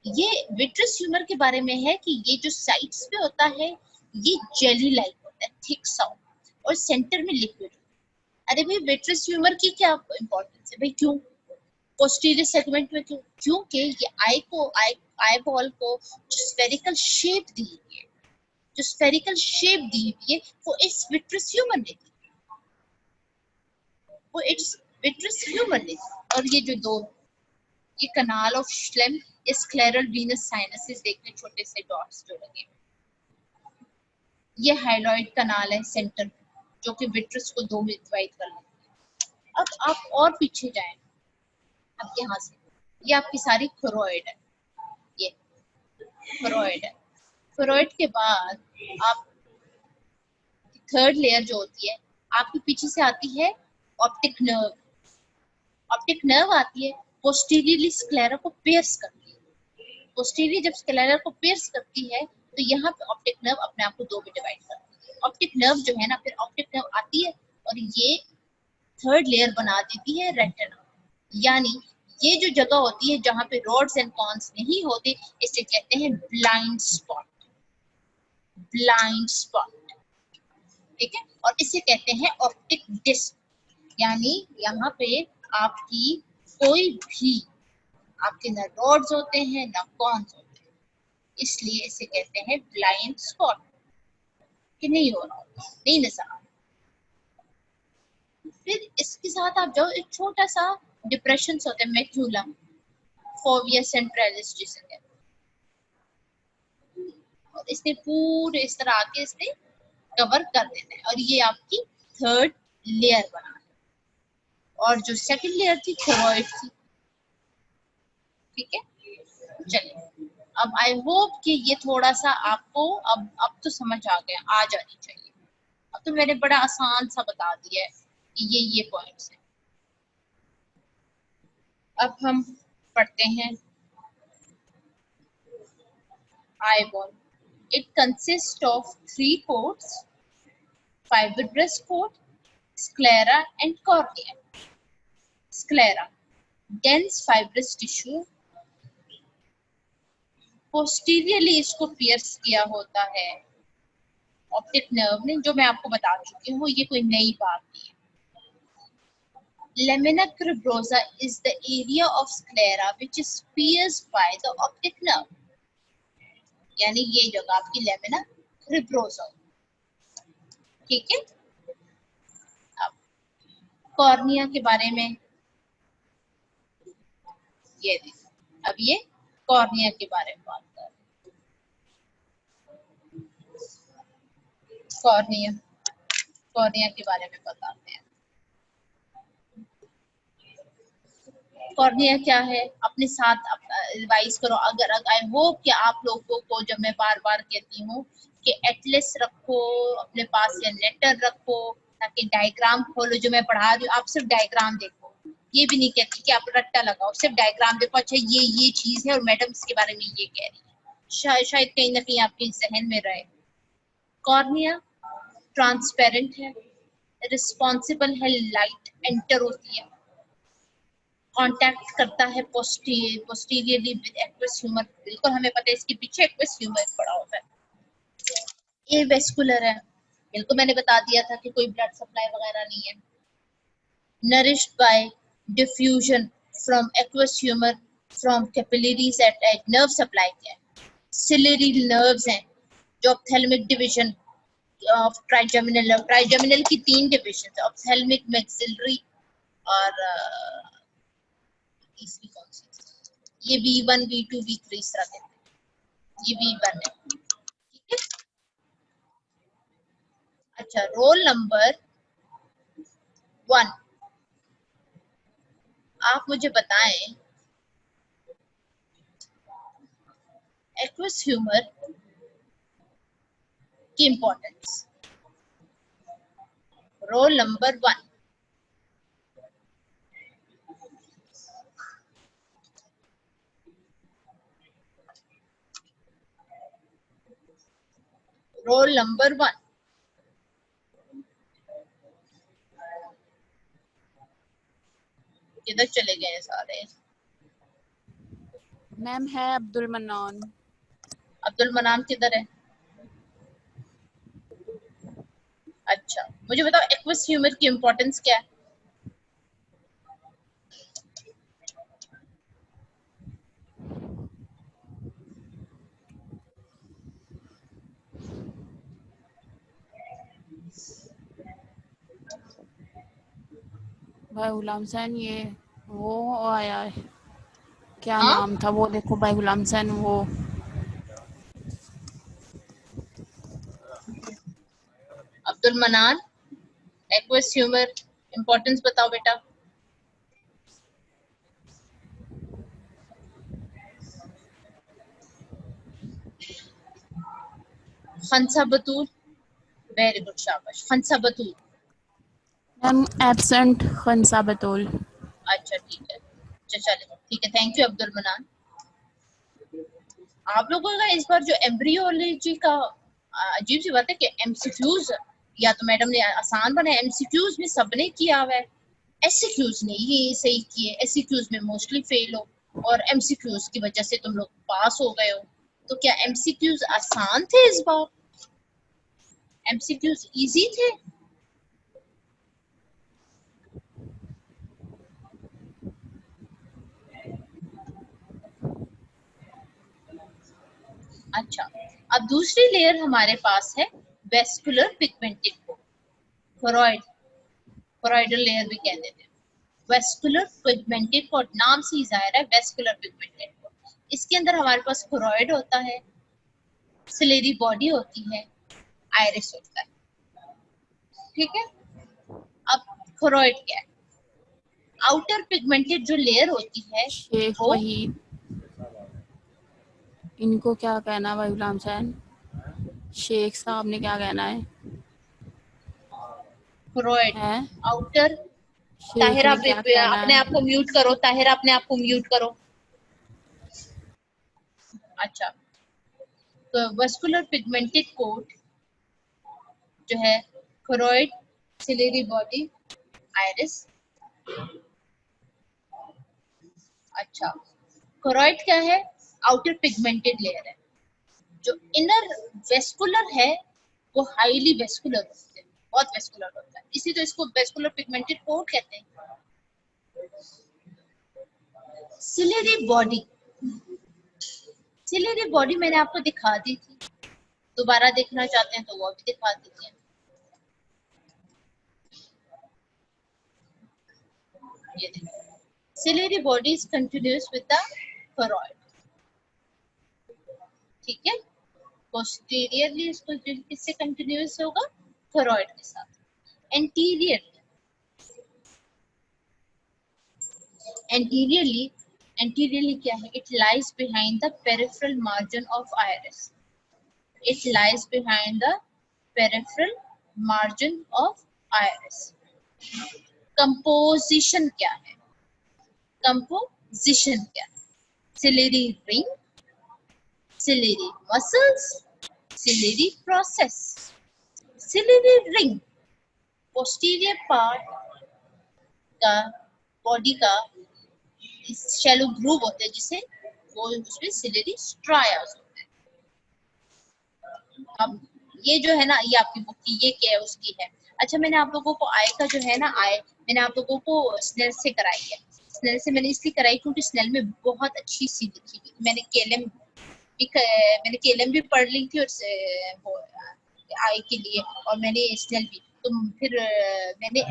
ये विट्रस ह्यूमर के बारे में है कि ये जो साइड्स पे होता है ये जेली लाइक होता है, थिक साउंड, और सेंटर में लिक्विड। अरे भाई विट्रस ह्यूमर की क्या इंपॉर्टेंस है भाई, क्यों पोस्टीरियर सेगमेंट में, क्यों? क्योंकि ये आई बॉल को जो स्फेरिकल शेप दी हुई है, जो स्फेरिकल शेप दी हुई है वो इट्स विट्रस ह्यूमर ने दी, वो इट्स विट्रस ह्यूमर ने दी। और ये जो दो, ये कनाल ऑफ श्लेम, स्क्लेरल वीनस साइनसेस देखने, छोटे से डॉट्स जो लगे, ये हाइलॉइड कनाल है सेंटर, जो कि विट्रस को दो में डिवाइड कर लेते हैं। अब आप और पीछे जाएं, अब यहाँ से ये आपकी सारी थोरॉइड है, ये थोरॉइड है। थोरॉइड के बाद आप थर्ड लेयर जो होती है आपके पीछे से आती है ऑप्टिक नर्व। ऑप्टिक नर्व आती है, पोस्टीरियरली स्क्लेरा को पियर्स करती है। पोस्टीरियर जब स्क्लेरा को पियर्स करती है तो यहाँ पे ऑप्टिक नर्व अपने आप को दो में डिवाइड करती है। ऑप्टिक नर्व जो है ना, फिर ऑप्टिक नर्व आती है और ये थर्ड लेयर बना देती है रेटिना। यानी ये जो जगह होती है जहाँ पे रॉड्स एंड कॉन्स नहीं होते, इसे कहते हैं ब्लाइंड स्पॉट। ब्लाइंड स्पॉट, ठीक है। और इसे कहते हैं ऑप्टिक डिस्क, यानी यहाँ पे आपकी कोई भी, आपके ना रॉड्स होते हैं ना कॉन्स होते हैं, इसलिए इसे कहते हैं ब्लाइंड स्पॉट, कि नहीं हो रहा, नहीं नजर आ रहा। फिर इसके साथ आप जाओ, एक छोटा सा डिप्रेशन होता है मैक्यूलम, फोविया सेंट्रलिस जिसे कहते हैं, और इसने पूरे इस तरह आके इसने कवर कर देना है, और ये आपकी थर्ड लेयर बना है। और जो सेकंड लेयर थी थोरॉइड थी, ठीक है। चलिए, अब आई होप कि ये थोड़ा सा आपको अब तो समझ आ गया, आ जानी चाहिए। अब तो मैंने बड़ा आसान सा बता दिया है कि ये पॉइंट्स हैं। अब हम पढ़ते हैं eye ball. It consist of 3 coats, fibrous coat, sclera and cornea. Sclera, dense fibrous tissue, posteriorly इसको पियर्स किया होता है ऑप्टिक नर्व ने, जो मैं आपको बता चुकी हूँ, ये कोई नई बात नहीं है। Lamina cribrosa is the area of sclera which is pierced by the optic nerve, यानी ये जगह आपकी लेमिना क्रिब्रोसा, ठीक है। अब कॉर्निया के बारे में, ये देखो, अब ये कॉर्निया के बारे में बात कर रहे हैं। कॉर्निया, कॉर्निया के बारे में बताते हैं। कॉर्निया क्या है, अपने साथ रिवाइज करो। अगर आई होप कि आप लोगों को, जब मैं बार बार कहती हूँ कि एटलस रखो अपने पास या लेटर रखो, ताकि डायग्राम खोलो, जो मैं पढ़ा रही हूँ आप सिर्फ डायग्राम देखो, ये भी नहीं कहती कि आप रट्टा लगाओ, सिर्फ डायग्राम देखो, अच्छा ये चीज है और मैडम इसके बारे में ये कह रही है, शायद कहीं ना कहीं आपके जहन में रहे। कॉर्निया ट्रांसपेरेंट है, रिस्पॉन्सिबल है, लाइट एंटर होती है, कांटेक्ट करता है पोस्टीरियरली विद एक्वस ह्यूमर, बिल्कुल हमें पता है इसके पीछे एक्वस ह्यूमर पड़ा होता है। ये वेस्कुलर है, बिल्कुल मैंने बता दिया था कि कोई ब्लड सप्लाई वगैरह नहीं है। Nourished by diffusion from aqueous humour from capillaries at nerve supply क्या है, सिलरी नर्व्स हैं, जो ophthalmic division of trigeminal nerve, trigeminal की 3 डिविजन, ऑप्थेल्मिक, मैक्सिलरी और तीसरी कौन सी, ये V1 V2 V3 इस तरह के, ये V1 है, ठीक है। अच्छा, रोल नंबर 1, आप मुझे बताएं एक्वस ह्यूमर की importance. Roll number 1, roll number 1, किधर चले गए सारे? मैम है अब्दुल मन्नान। अब्दुल मनान किधर है? अच्छा, मुझे बताओ एक्वस ह्यूमर की इंपॉर्टेंस क्या है? भाई गुलाम हुसैन, ये वो आया है, क्या हाँ, नाम था वो, देखो भाई गुलाम हुसैन वो अब्दुल मनान, एक्वस ह्यूमर, इंपॉर्टेंस बताओ बेटा। खंसा बतूल, वेरी गुड, शाबाश। खंसा बतूल, मैम एब्सेंट खंसा बतौल। अच्छा ठीक है, अच्छा चलो ठीक है, थैंक यू अब्दुल मनान। आप लोगों का इस बार जो एम्ब्रियोलॉजी का अजीब सी बात है कि एमसीक्यूज, या तो मैडम ने आसान बनाया, एमसीक्यूज में सबने किया हुआ है, एससीक्यूज ने ही सही किए, एससीक्यूज में मोस्टली फेल हो और एमसीक्यूज की वजह से तुम लोग पास हो गए हो। तो क्या एमसीक्यूज आसान थे इस बार? एमसीक्यूज इजी थे? अच्छा, अब दूसरी लेयर हमारे पास है vascular pigmented choroid, choroidal layer भी कह देते हैं। वेस्कुलर पिगमेंटेड कोड, नाम से ही जाहिर है वेस्कुलर पिगमेंटेड कोड। इसके अंदर हमारे पास कोरोइड होता है, सिलेरी बॉडी होती है, आयरिस होता है, ठीक है। अब कोरोइड क्या है? आउटर पिगमेंटेड जो लेयर होती है शेख वो वहीद, इनको क्या कहना भाई गुलाम हुसैन, शेख साहब ने क्या कहना कोरोइड, है आउटर। शेख ताहिरा ने क्या कहना अपने आप है। को म्यूट करो, ताहिरा अपने आप को म्यूट करो। अच्छा, तो वेस्कुलर पिगमेंटेड कोट जो है, कोरोइड, सिलेरी बॉडी, आयरिस। अच्छा, कोरोइड क्या है? आउटर पिगमेंटेड लेयर है। जो इनर वेस्कुलर है वो हाईली वेस्कुलर होता है, बहुत वेस्कुलर होता है, इसी तो इसको वेस्कुलर पिगमेंटेड कोट कहते हैं। सिलेरी बॉडी, सिलेरी बॉडी मैंने आपको दिखा दी थी, दोबारा देखना चाहते हैं तो वो भी दिखा देते हैं। ये देखो, ciliary body is continuous with the choroid, ठीक है। पोस्टीरियरली इसको किससे कंटिन्यूअस होगा? कोरोइड के साथ। एंटीरियर, एंटीरियरली, एंटीरियरली क्या है? It lies behind the peripheral margin of iris, it lies behind the peripheral margin of iris. Composition क्या है? कंपोजिशन क्या है? Ciliary ring, ciliary muscles, ciliary process. Ciliary ring posterior part का, body का shallow groove होते हैं, जिसे वो उसमें सिलेरी स्ट्रायास होते हैं। अब ये जो है ना, ये आपकी बुक की, ये क्या है? उसकी है। अच्छा, मैंने आप लोगों को आय का जो है ना, आय मैंने आप लोगों को स्नेल से कराई है। स्नेल से मैंने इसलिए कराई क्योंकि स्नेल में बहुत अच्छी सी लिखी हुई, मैंने केएलएम भी पढ़ ली थी, और वो आई के लिए, और मैंने स्नेल भी, तो फिर मैंने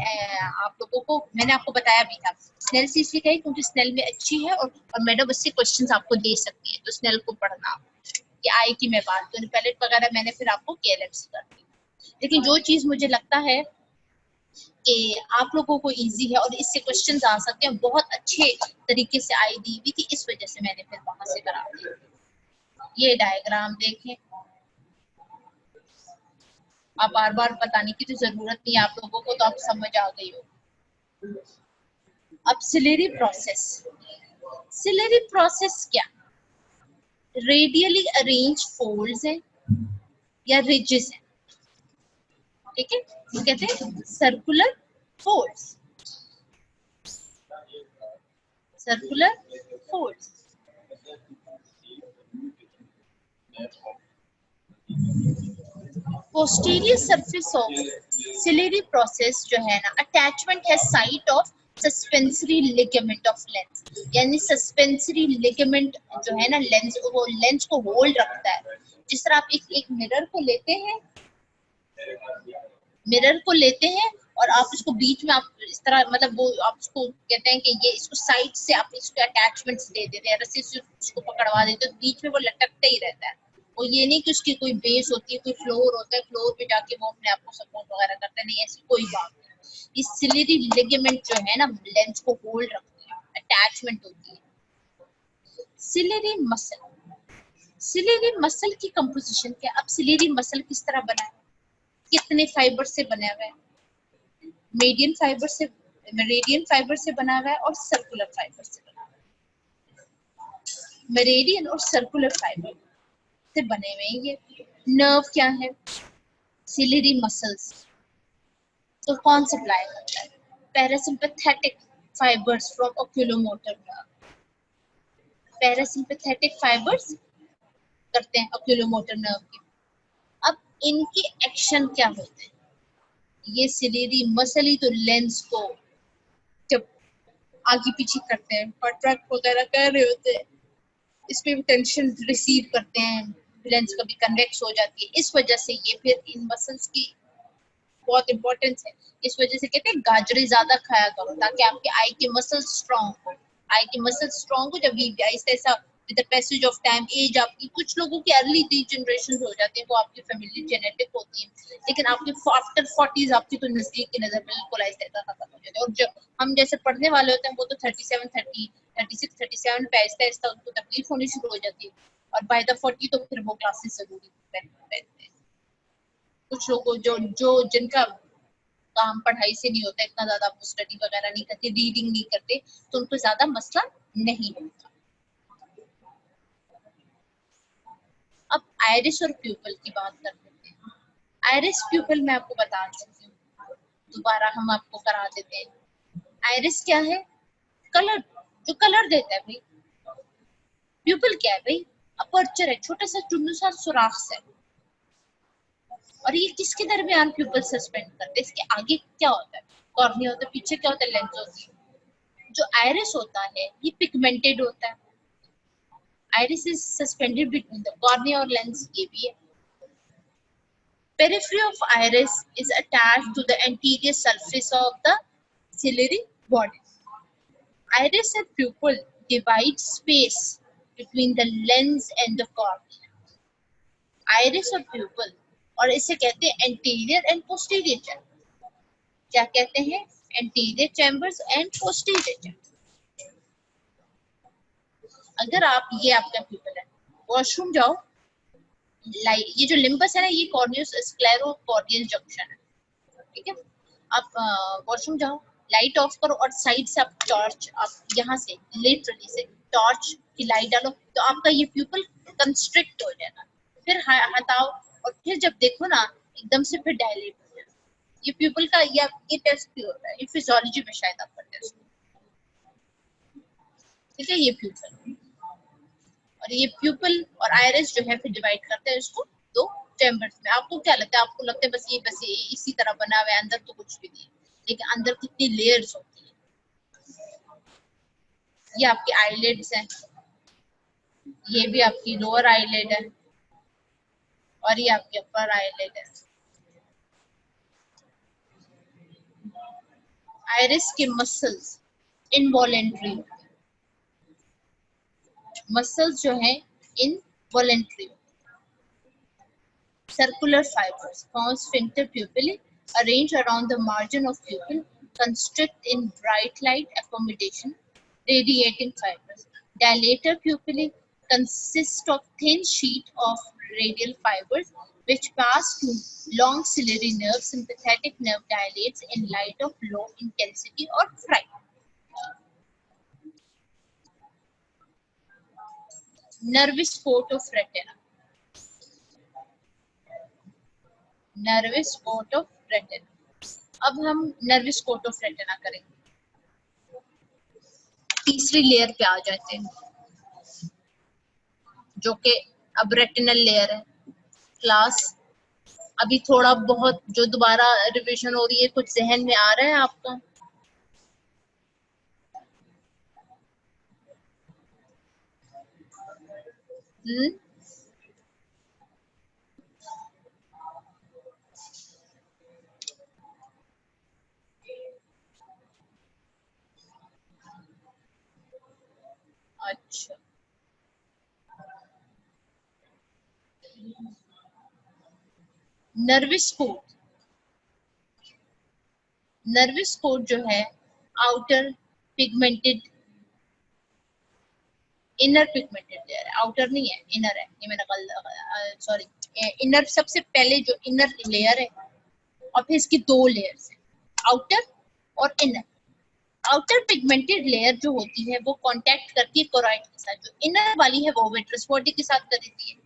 आप लोगों को, मैंने आपको बताया भी था स्नेल से इसलिए कही क्योंकि स्नेल में अच्छी है, और मैडम उससे क्वेश्चंस आपको दे सकती है, तो स्नेल को पढ़ना। कि आई की मैं बात करूँ, पैलेट वगैरह मैंने फिर आपको केएलएम से कर दी। लेकिन जो चीज मुझे लगता है कि आप लोगों को इजी है और इससे क्वेश्चंस आ सकते हैं, बहुत अच्छे तरीके से आई दी हुई थी, इस वजह से मैंने फिर वहां से करा दी। ये डायग्राम देखें, आप बार बार बताने की तो जरूरत नहीं है आप लोगों को, तो आप समझ आ गई हो। अब सिलेरी प्रोसेस, सिलेरी प्रोसेस क्या? रेडियली अरेंज फोल्ड्स है या रिजेस है, ठीक है, वो कहते हैं circular folds, circular folds. Posterior surface of ciliary process जो है ना, अटैचमेंट है site of suspensory ligament of lens, यानी सस्पेंसरी लिगामेंट जो है ना लेंस, वो लेंस को होल्ड रखता है। जिस तरह आप एक मिरर को लेते हैं, और आप इसको बीच में आप इस तरह, मतलब वो आप इसको कहते हैं कि ये इसको साइड से आप इसको अटैचमेंट्स दे देते हैं, रस्सी से इसको पकड़वा देते हैं, तो बीच में वो लटकते ही रहता है। और ये नहीं कि उसकी कोई बेस होती है, कोई फ्लोर होता है, फ्लोर पे जाके वो अपने आप को सपोर्ट वगैरह करता है, नहीं, ऐसी कोई बात नहीं। इस सिलियरी लिगामेंट जो है ना लेंस को होल्ड रखती है, अटैचमेंट होती है। सिलियरी मसल की कंपोजिशन क्या? अब सिलियरी मसल किस तरह बना है, कितने फाइबर से बना हुआ है? मेरिडियन फाइबर से बना हुआ है और सर्कुलर फाइबर से बना हुआ है। मेरिडियन और सर्कुलर फाइबर से बने हुए हैं ये। नर्व क्या है? सिलियरी मसल्स तो कौन सप्लाई करता है? Parasympathetic fibres from oculomotor nerve. Parasympathetic fibres करते हैं ओक्यूलोमोटर नर्व के। अब इनके एक्शन क्या होते हैं? ये सिलियरी मसल ही तो लेंस को जब आगे पीछे करते हैं, कॉन्ट्रैक्ट वगैरह कर रहे होते हैं, इसमें भी टेंशन रिसीव करते हैं, लेंस कभी कन्वेक्स हो जाती है। इस वजह से ये फिर इन मसल्स की बहुत इंपॉर्टेंस है। इस वजह से कहते हैं गाजरें ज्यादा खाया करो ताकि आपके आई के मसल स्ट्रांग हो। आई के मसल स्ट्रांग हो जब ऐसा with the passage of time, as आपकी, कुछ लोगों की अर्ली डिजनरेशन हो जाती है, वो आपकी फैमिली जेनेटिक होती है, लेकिन आपके आफ्टर 40s आपकी तो नजदीक की नजर बिल्कुल ऐसा खत्म हो जाती है। और जो हम जैसे पढ़ने वाले होते हैं वो तो 37, 30, 36, 37 पे ऐसा ऐसा उनको तकलीफ होनी शुरू हो जाती है, और बाय द 40 तो फिर वो ग्लासेस जरूरी पहनते हैं। कुछ लोगों जो जिनका काम पढ़ाई से नहीं होता इतना ज्यादा, वो स्टडी वगैरह नहीं करते, रीडिंग नहीं करते, तो उनको ज्यादा मसला नहीं होता। अब आयरिस और प्यूपल की बात कर लेते हैं। आयरिस प्यूपल मैं आपको बता चुकी हूँ, दोबारा हम आपको करा देते हैं। आयरिस क्या है? कलर, जो कलर देता है भाई। प्यूपल क्या है भाई? अपर्चर है, छोटा सा चुन्नू सा सुराख है। और ये किसके दरमियान प्यूपल सस्पेंड करते हैं? इसके आगे क्या होता है? कॉर्निया होता है, पीछे क्या होता है? लेंस होती है। जो आयरिस होता है ये पिगमेंटेड होता है। Iris is suspended between the cornea और लेंस, ये भी है। Periphery of iris is attached to the anterior surface of the ciliary body. Iris and pupil divide space between the lens and the cornea. Iris और pupil, और इसे कहते हैं anterior and posterior chambers. क्या कहते हैं? Anterior chambers and posterior chambers. अगर आप, ये आपका pupil है, वॉशरूम जाओ, ये जो लिम्बस है ना, ये कॉर्नियस स्क्लेरोकॉर्नियल जंक्शन है, ठीक है? आप वॉशरूम जाओ, लाइट ऑफ करो और साइड से आप टॉर्च, आप यहाँ से लिटरली से टॉर्च की लाइट डालो, तो आपका ये प्यूपल कंस्ट्रिक्ट हो जाएगा। फिर हटाओ और फिर जब देखो ना एकदम से फिर डायलेट हो जाएगा। ये प्यूपल का ये टेस्ट भी होता है, ये फिजियोलॉजी में शायद आपका टेस्ट, ठीक है? ये प्यूपल और ये प्यूपल और आइरिस जो है फिर डिवाइड करते हैं इसको दो चैम्बर्स में। आपको क्या लगता है? आपको लगता है बस ये इसी तरह बना हुआ है, अंदर तो कुछ भी नहीं, लेकिन अंदर कितनी लेयर्स होती है। ये आपकी आईलिड्स हैं, ये भी आपकी लोअर आईलिड है और ये आपकी अपर आईलिड है। आइरिस के मसल्स इनवॉलेंट्री, मसल्स जो है involuntary. Circular fibers form sphincter pupillae arranged around the margin of pupil, constrict in bright light accommodation, radiating fibers. Dilator pupillae consist of thin sheet of radial fibers which pass to long ciliary nerve. Sympathetic nerve dilates in light of low intensity or fright. Nervous spot of retina. Nervous coat of retina. अब हम nervous coat of retina करेंगे, तीसरी layer पे आ जाते हैं। जो कि अब रेटिनल लेयर है। क्लास अभी थोड़ा बहुत जो दोबारा रिवीजन हो रही है, कुछ जहन में आ रहा है आपका? हम्म, अच्छा। नर्वस कोड, नर्वस कोड जो है outer pigmented, inner pigmented layer है, आउटर नहीं है, इनर है। ये मैंने कल, सॉरी, इनर सबसे पहले जो इनर लेयर है और फिर इसकी दो लेयर्स है, आउटर और इनर। आउटर पिगमेंटेड लेयर जो होती है वो कांटेक्ट करती है कोराइड के साथ, जो इनर वाली है वो विट्रस बॉडी के साथ करती है।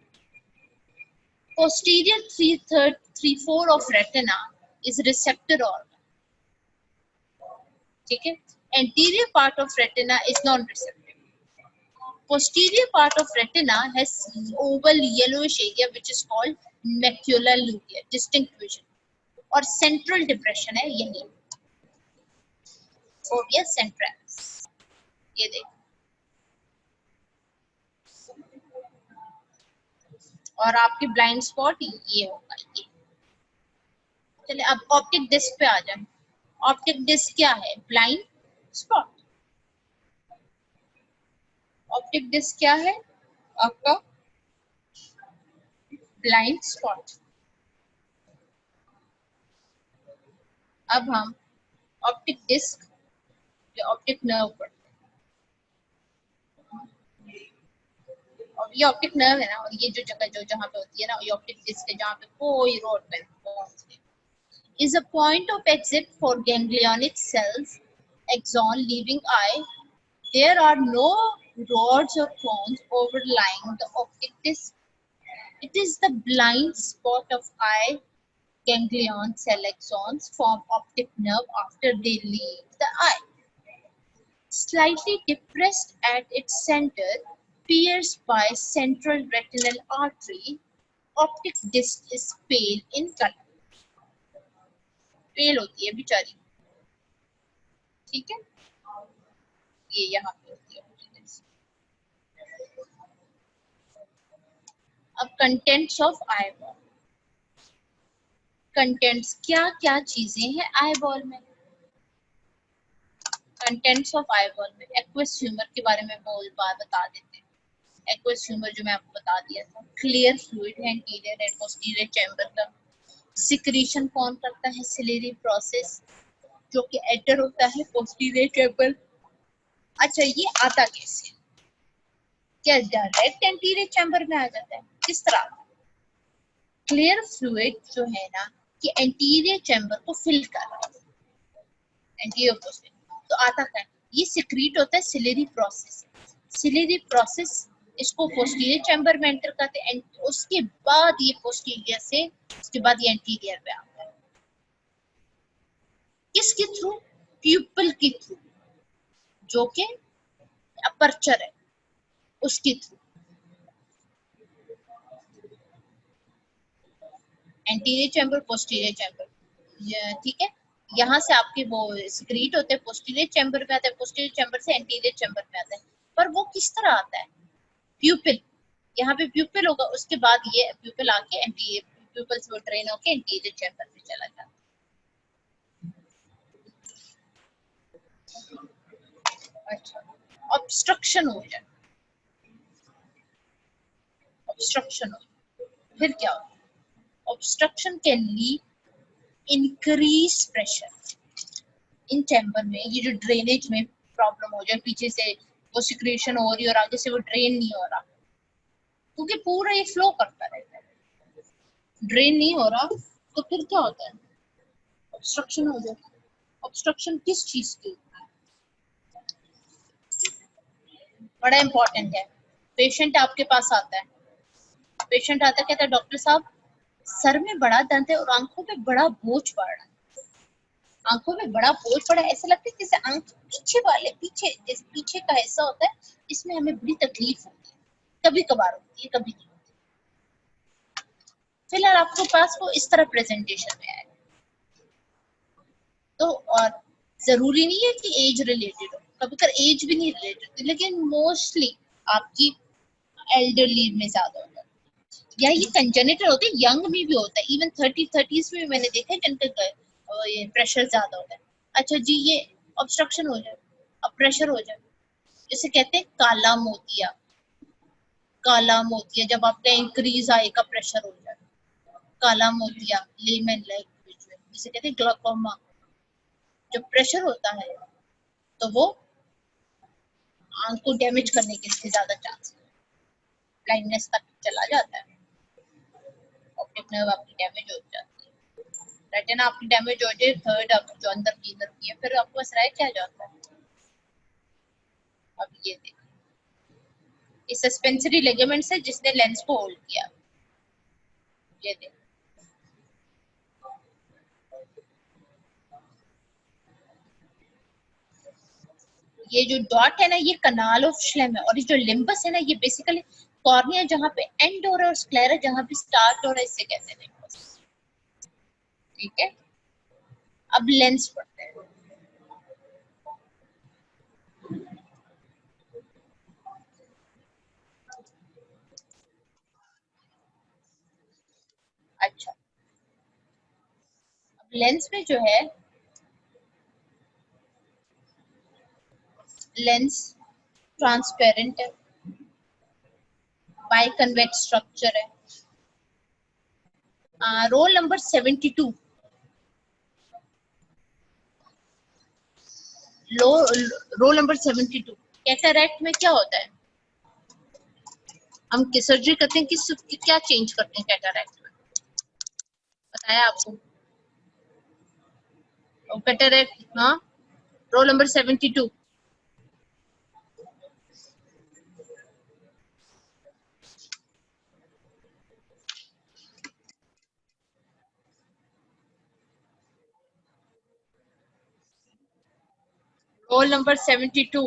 Posterior three-fourths of retina is receptor organ. ठीक है? Anterior part of retina is non-receptive. Posterior part of retina has oval yellowish area which is called macula lutea, distinct vision. और central depression है यही, fovea centralis. ये देखो, और आपकी blind spot ये होगा ये। चलिए अब ऑप्टिक डिस्क पे आ जाए। ऑप्टिक डिस्क क्या है? Blind spot. ऑप्टिक डिस्क क्या है आपका? Blind spot. अब हम ऑप्टिक डिस्क या ऑप्टिक नर्व पढ़ते हैं। और ये ऑप्टिक नर्व है ना, और ये जो जगह जो जहाँ पे होती है ना, ये ऑप्टिक डिस्क है जहाँ पे कोई रोड पे is a point of exit for ganglionic cells, axon leaving eye. There are no rods or cones overlying the optic disc. It is the blind spot of eye. Ganglion cell axons form optic nerve after they leave the eye. Slightly depressed at its center, pierced by central retinal artery, optic disc is pale in color. पेल होती है बेचारी, ठीक है? ये यहाँ पे होती है। अब contents of eye ball. Contents क्या क्या चीजें हैं आई बॉल में? कंटेंट्स ऑफ आई बॉल में एक्वस ह्यूमर के बारे में बता देते हैं। एक्वस ह्यूमर जो मैं आपको बता दिया था, क्लियर फ्लूइड है एंटीरियर एंड पोस्टीरियर चैम्बर का। सिक्रीशन कौन करता है? सिलेरी प्रोसेस, जो कि एंटर होता है पोस्टीरियर चैम्बर। अच्छा, ये आता कैसे? क्या डायरेक्ट एंटीरियर चैम्बर में आ जाता है? किस तरह? क्लियर फ्लूइड जो है ना, कि एंटीरियर चैम्बर को फिल कर रहा है, एंटीरियर पोस्टीरियर। तो आता क्या है? ये सिक्रीट होता है सिलेरी प्रोसेस। सिलेरी प्रोसेस इसको पोस्टीरियर चैम्बर में एंटर करते हैं, उसके बाद ये पोस्टीरियर से, उसके बाद ये एंटीरियर पे आता है। किसके थ्रू? प्यूपल के थ्रू, जो कि अपर्चर है, उसके through. Anterior chamber, posterior chamber, ठीक है? यहाँ से आपके वो सिक्रीट होते हैं, पोस्टीरियर चैम्बर में आते हैं, पोस्टीरियर चैम्बर से एंटीरियर चैम्बर में आते हैं। पर वो किस तरह आता है? प्यूपिल, यहाँ पे प्यूपिल होगा, उसके बाद ये प्यूपिल आके एंटीरियर, प्यूपिल से वो ड्रेन होके एंटीरियर चैम्बर में चला जाता है। अच्छा, ऑब्स्ट्रक्शन हो जाए, ऑब्स्ट्रक्शन हो, फिर क्या होगा? Obstruction can lead increase pressure in chamber में। ये जो ड्रेनेज में प्रॉब्लम हो जाए, पीछे से वो सिक्रेशन हो रही है और आगे से वो ड्रेन नहीं हो रहा, क्योंकि पूरा ये फ्लो करता रहता है, ड्रेन नहीं हो रहा, तो फिर क्या होता है? ऑब्स्ट्रक्शन हो जाए। ऑब्स्ट्रक्शन किस चीज की? बड़ा इंपॉर्टेंट है। पेशेंट आपके पास आता है, पेशेंट आता है, कहता है डॉक्टर साहब सर में बड़ा दर्द है और आंखों पे बड़ा बोझ पड़ रहा है, आंखों में बड़ा बोझ पड़ा है, ऐसा लगता है जैसे आंख पीछे वाले, पीछे जैसे पीछे का हिस्सा होता है, इसमें हमें बड़ी तकलीफ होती है। कभी कभार होती है, कभी नहीं होती। फिलहाल आपके पास वो इस तरह प्रेजेंटेशन में आएगा। तो और जरूरी नहीं है कि एज रिलेटेड हो, कभी कभी एज भी नहीं रिलेटेड, लेकिन मोस्टली आपकी एल्डरली में ज्यादा होता है, या ये कंजेनिटल होते हैं, यंग में भी होता है, इवन 30s में मैंने देखा है जिनका ये प्रेशर ज्यादा होता है। अच्छा जी, ये ऑब्स्ट्रक्शन हो जाए, अब प्रेशर हो जाए, इसे कहते हैं काला मोतिया। काला मोतिया जब आपका इंक्रीज आएगा, प्रेशर हो जाए, काला मोतिया लेमन लैंग्वेज में इसे कहते हैं ग्लाकोमा। जब प्रेशर होता है तो वो आंख को डैमेज करने के इसके ज्यादा चांस है, ब्लाइंडनेस तक चला जाता है, ऑप्टिक नर्व आपकी डैमेज हो जाती है, रेटिना आपकी डैमेज हो जाए, थर्ड आप जो अंदर की नर्व है, फिर आपको बस रह क्या जाता है। अब ये देखिए, ये सस्पेंसरी लिगामेंट्स है जिसने लेंस को होल्ड किया। ये देखिए, ये जो डॉट है ना, ये कनाल ऑफ श्लेम है, और ये जो लिम्बस है ना, ये बेसिकली कॉर्निया जहाँ पे एंड हो रहा है और स्क्लेरा जहाँ पे स्टार्ट हो रहा है, इससे कहते हैं लिम्बस। ठीक है, अब लेंस पढ़ते हैं। अच्छा, अब लेंस में जो है, लेंस ट्रांसपेरेंट है, बाइकन्वेक्स स्ट्रक्चर है। रोल नंबर 72, लो रोल नंबर 72। कैटरैक्ट में क्या होता है, हम सर्जरी करते हैं, किस क्या चेंज करते हैं कैटरैक्ट में, बताया आपको। कैटरैक्ट, हाँ, roll number 72। Roll number 72।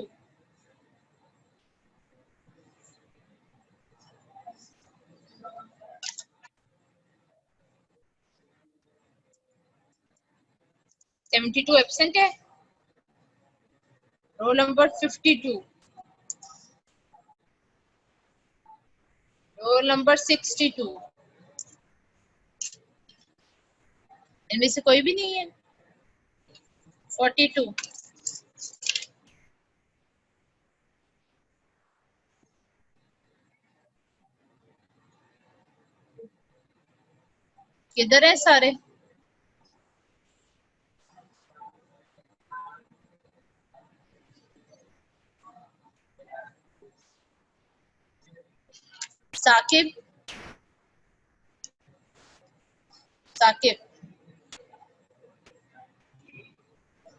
72 absent है। Roll number 52। Roll number 62। इनमें से कोई भी नहीं है। 42। किधर है सारे, साकिब, साकिब,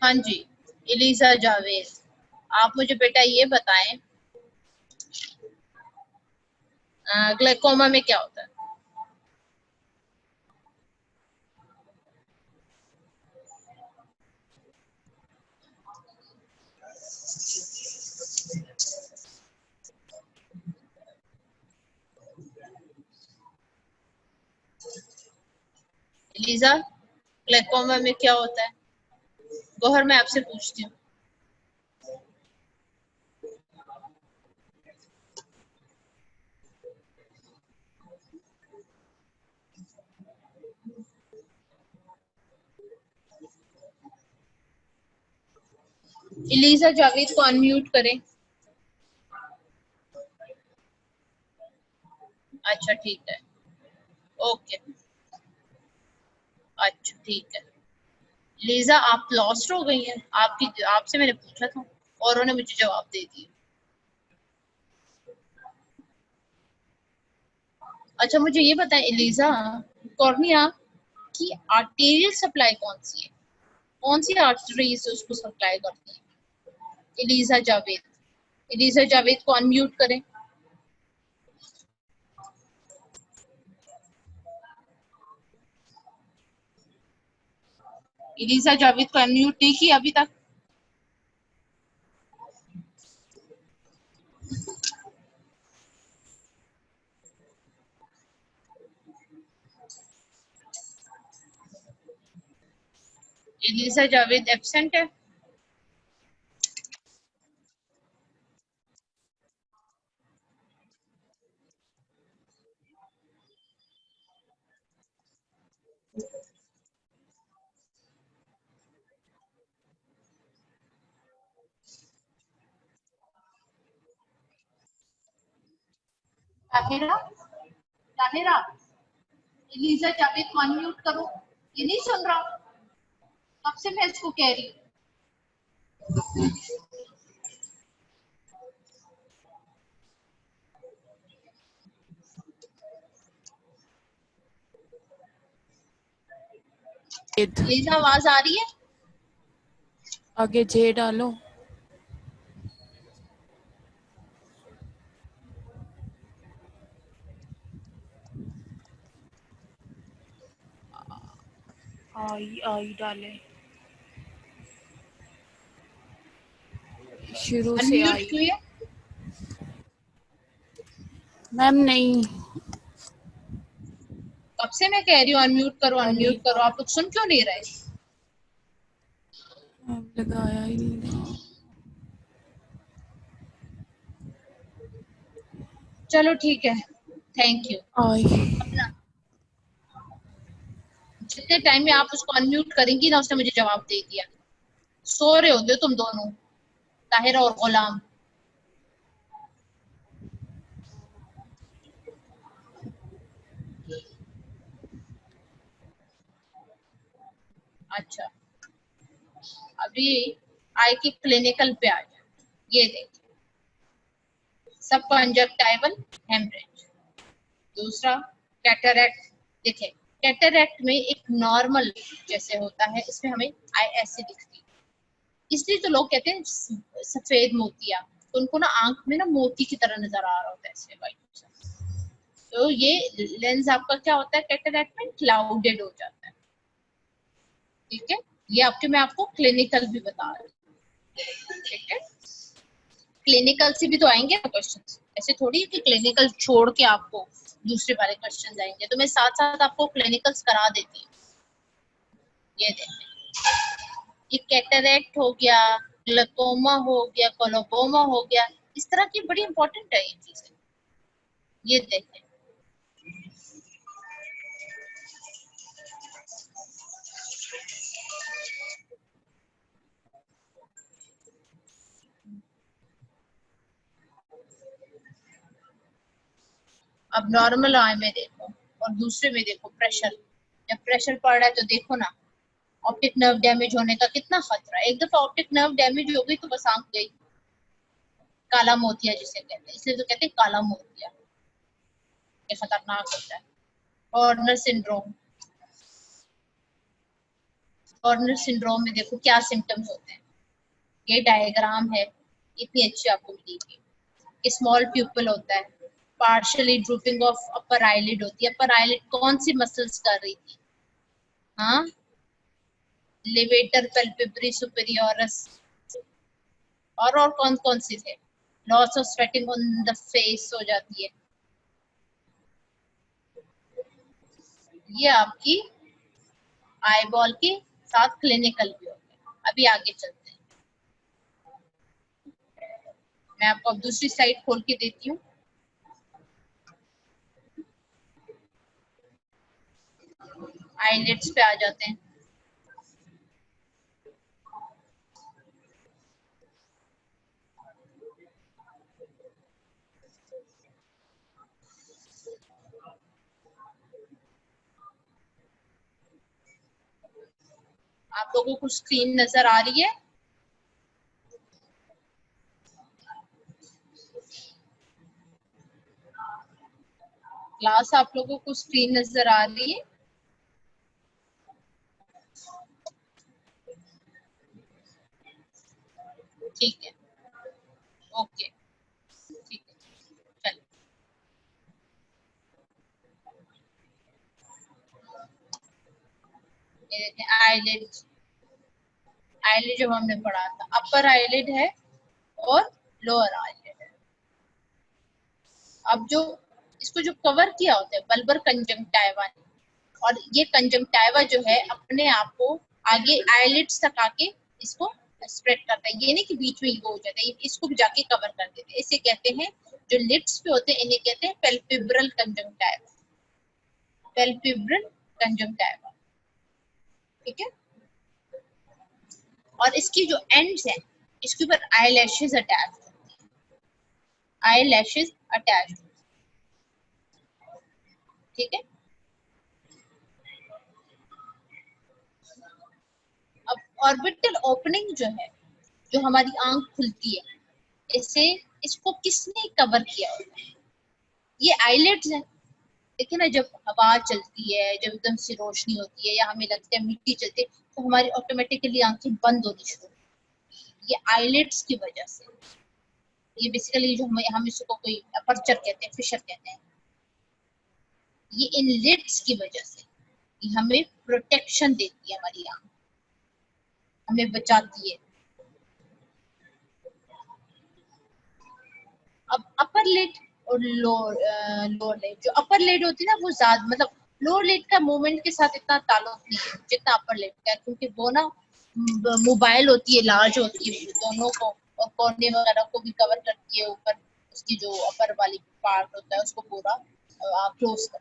हाँ जी, इलीजा जावेद। आप मुझे बेटा ये बताएं, ग्लाइकोमा में क्या होता है। इलीजा, ग्लाइकोमा में क्या होता है, गौहर मैं आपसे पूछती हूँ। इलीजा जावेद को अनम्यूट करें। अच्छा ठीक है, ओके, अच्छा ठीक है। लीजा आप लॉस्ट हो गई हैं, आपकी आपसे मैंने पूछा था और उन्होंने मुझे जवाब दे दिया। अच्छा मुझे ये बताएं एलिजा, कॉर्निया की आर्टेरियल सप्लाई कौन सी है, कौन सी आर्टरीज उसको सप्लाई करती है। एलिजा जावेद, एलिजा जावेद को अनम्यूट करें। एलिजा जावेद को अनम्यूट नहीं किया अभी तक। इलिसा जावेद एब्सेंट है। ताहिरा, ताहिरा, इलिसा जावेद को अनम्यूट करो। ये नहीं सुन रहा, कब से मैं इसको कह रही हूँ। इलिसा आवाज आ रही है? आगे जे डालो। आई आई डाले, शुरू से अनम्यूट आई। क्यों है? मैम नहीं, कब से मैं कह रही हूँ अनम्यूट करो, अनम्यूट अलीफा करो, आप लोग सुन क्यों नहीं रहे? लगाया ही नहीं। चलो ठीक है, थैंक यू। आई अपना जितने टाइम में आप उसको अनम्यूट करेंगी ना, उसने मुझे जवाब दे दिया। सो रहे होते हो तुम दोनों, ताहिरा और गुलाम। अच्छा, अभी आई की क्लिनिकल पे आ जाए। ये देखिए, सब कंजक्टाइवल हेमरेज। दूसरा कैटरैक्ट। देखिए, कैटरैक्ट में एक नॉर्मल जैसे होता है, इसमें हमें आई ऐसे दिखती है, इसलिए तो लोग कहते हैं सफेद मोतिया। तो उनको ना आंख में ना मोती की तरह नजर आ रहा होता है ऐसे वाइट। तो ये लेंस आपका क्या होता है, कैटरैक्ट में क्लाउडेड हो जाता है। ठीक है, ये आपके मैं आपको क्लिनिकल भी बता रही हूँ। ठीक है, क्लिनिकल से भी तो आएंगे ना क्वेश्चन, ऐसे थोड़ी है कि क्लिनिकल छोड़ के आपको दूसरे वाले क्वेश्चन आएंगे। तो मैं साथ साथ आपको क्लिनिकल्स करा देती हूँ। ये देखें, ये कैटरैक्ट हो गया, ग्लूकोमा हो गया, कोलोबोमा हो गया, इस तरह की बड़ी इंपॉर्टेंट है ये चीजें। ये देखें, अब नॉर्मल आई में देखो और दूसरे में देखो प्रेशर। जब प्रेशर पड़ रहा है तो देखो ना, ऑप्टिक नर्व डैमेज होने का कितना खतरा है। एक दफा ऑप्टिक नर्व डैमेज हो गई तो बस आंख गई। काला मोतिया जिसे कहते हैं, इसलिए तो कहते हैं काला मोतिया, ये खतरनाक होता है। हॉर्नर सिंड्रोम, हॉर्नर सिंड्रोम में देखो क्या सिम्टम्स होते हैं। ये डायग्राम है, इतनी अच्छी आपको मिलेगी। स्मॉल प्यूपल होता है, partially drooping of upper eyelid होती है। अपर आईलिड कौन सी मसल्स कर रही थी? हाँ, लेवेटर पेल्पेब्री सुपेरियोरस। और कौन कौन सी थे? Loss of sweating on the face हो जाती है। ये आपकी आई बॉल के साथ क्लिनिकल भी हो गया। अभी आगे चलते हैं, मैं आपको अब दूसरी साइड खोल के देती हूँ। आईलिड्स पे आ जाते हैं। आप लोगों को स्क्रीन नजर आ रही है? क्लास, आप लोगों को स्क्रीन नजर आ रही है? ठीक है, ओके, ठीक है, चलिए। ये देखें आईलिड। आईलिड जब हमने पढ़ा था, अपर आईलिड है और लोअर आईलिड है। अब जो इसको जो कवर किया होता है बल्बर कंजंक्टिवा, और ये कंजंक्टिवा जो है अपने आप को आगे आईलिड्स तक आके इसको स्प्रेड करता है, ये नहीं कि बीच में वो हो जाता है, इसको भी जाके कवर कर देते हैं। इसे कहते हैं जो लिड्स पे होते हैं इन्हें कहते हैं पैल्पेब्रल कंजंक्टिवा, पैल्पेब्रल कंजंक्टिवा, ठीक है। और इसकी जो एंड्स हैं इसके ऊपर eye lashes attach, eye lashes attach, ठीक है। अब ऑर्बिटल ओपनिंग जो है, जो हमारी आंख खुलती है, इसे इसको किसने कवर किया होता है? ये आईलिड्स है। देखिए ना, जब हवा चलती है, जब एकदम से रोशनी होती है या हमें लगता है मिट्टी चलती है, तो हमारी ऑटोमेटिकली आंखें बंद होनी शुरू होती है, ये आईलिड्स की वजह से। ये बेसिकली जो हम इसको कोई अपर्चर कहते हैं, फिशर कहते हैं, ये इन लिड्स की वजह से ये हमें प्रोटेक्शन देती है, हमारी आंख हमें बचाती है। अब अपर लिड और लोअर लिड, जो अपर लिड होती है ना वो ज्यादा, मतलब लोअर लिड का मूवमेंट के साथ इतना ताल्लुक नहीं है जितना अपर लिड का है, क्योंकि वो ना मोबाइल होती है, लार्ज होती है दोनों को, और कोर्ने वगैरह को भी कवर करती है, ऊपर उसकी जो अपर वाली पार्ट होता है उसको पूरा क्लोज कर।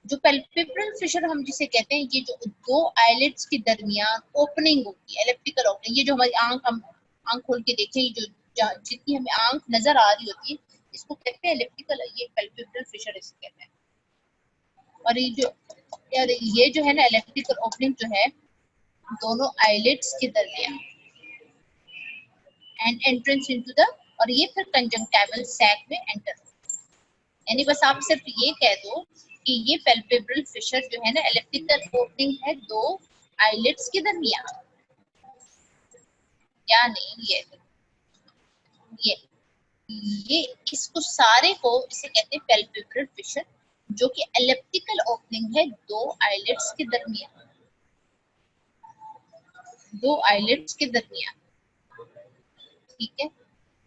जो पैल्पेब्रल फिशर हम जिसे कहते हैं, ये जो दो आईलिड्स के दरमियान ओपनिंग होती है, एलिप्टिकल ओपनिंग, ये जो हमारी हम आंख खोल के देखें, ये जो जितनी हमें आंख नजर आ रही होती है इसको कहते हैं एलिप्टिकल, ये पैल्पेब्रल फिशर इसे कहते हैं। और ये जो है ना एलिप्टिकल ओपनिंग जो है दोनों आईलिड्स के दरमियान, एंड एंट्रेंस इनटू द, और ये फिर कंजंक्टिवल सैक में एंटर, यानी बस आप सिर्फ ये कह दो कि ये पैल्पेब्रल फिशर जो है ना एलिप्टिकल ओपनिंग है दो आईलिड्स के दरमियान, या नहीं, ये इसको सारे को इसे कहते हैं पैल्पेब्रल फिशर, जो कि एलिप्टिकल ओपनिंग है दो आईलिड्स के दरमियान, दो आईलिड्स के दरमियान, ठीक है।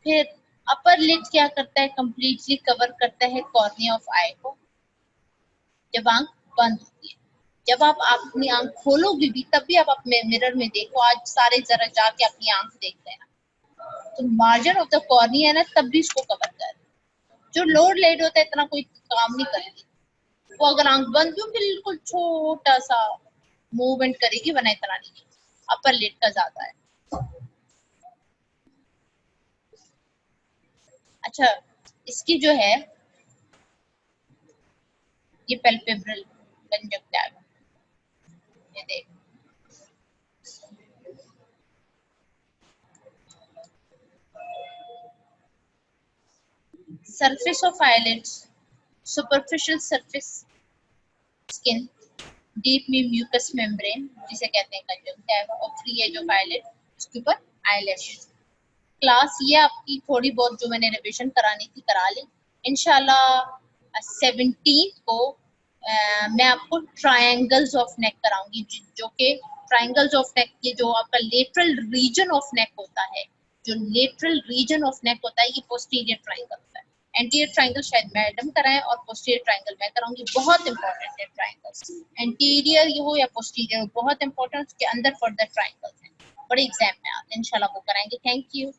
फिर अपर लिड क्या करता है, कंप्लीटली कवर करता है कॉर्निया ऑफ आई को जब आंख बंद होती है। जब आप अपनी आंख खोलोगे भी तब भी आप अपने मिरर में देखो, आज सारे जरा जाके अपनी आंख देखते हैं, तो मार्जिन ऑफ द कॉर्निया है ना तब भी इसको कवर कर, जो लोअर लिड होता है इतना कोई काम नहीं करेगी वो, अगर आंख बंद क्यों बिल्कुल छोटा सा मूवमेंट करेगी, वरना इतना नहीं, अपर लिड का ज्यादा है। अच्छा, इसकी जो है ये पैल्पेब्रल कंजंक्टिवा, ये देख, surface of eyelids, superficial surface skin, deep में म्यूकस मेम्ब्रेन जिसे कहते हैं कंजंक्टिवा, और फ्री एज ऑफ आईलिड, उसके ऊपर आईलैशेस। क्लास ये आपकी थोड़ी बहुत जो मैंने रिवीजन करानी थी करा ली। इंशाल्लाह 17 को मैं आपको ट्रायंगल्स ऑफ नेक कराऊंगी, जो कि ट्रायंगल्स ऑफ नेक के जो आपका लेटरल रीजन ऑफ नेक होता है, जो लेटरल रीजन ऑफ नेक होता है ये पोस्टीरियर ट्रायंगल होता है। एंटीरियर ट्रायंगल शायद मैडम कराएं और पोस्टीरियर ट्रायंगल मैं कराऊंगी, बहुत इंपॉर्टेंट है ट्रायंगल्स, एंटीरियर ये हो या पोस्टीरियर, बहुत इंपॉर्टेंट, उसके अंदर फर्दर ट्रायंगल्स हैं, बड़े एग्जाम में आते हैं, इंशाल्लाह वो कराएंगे। Thank you.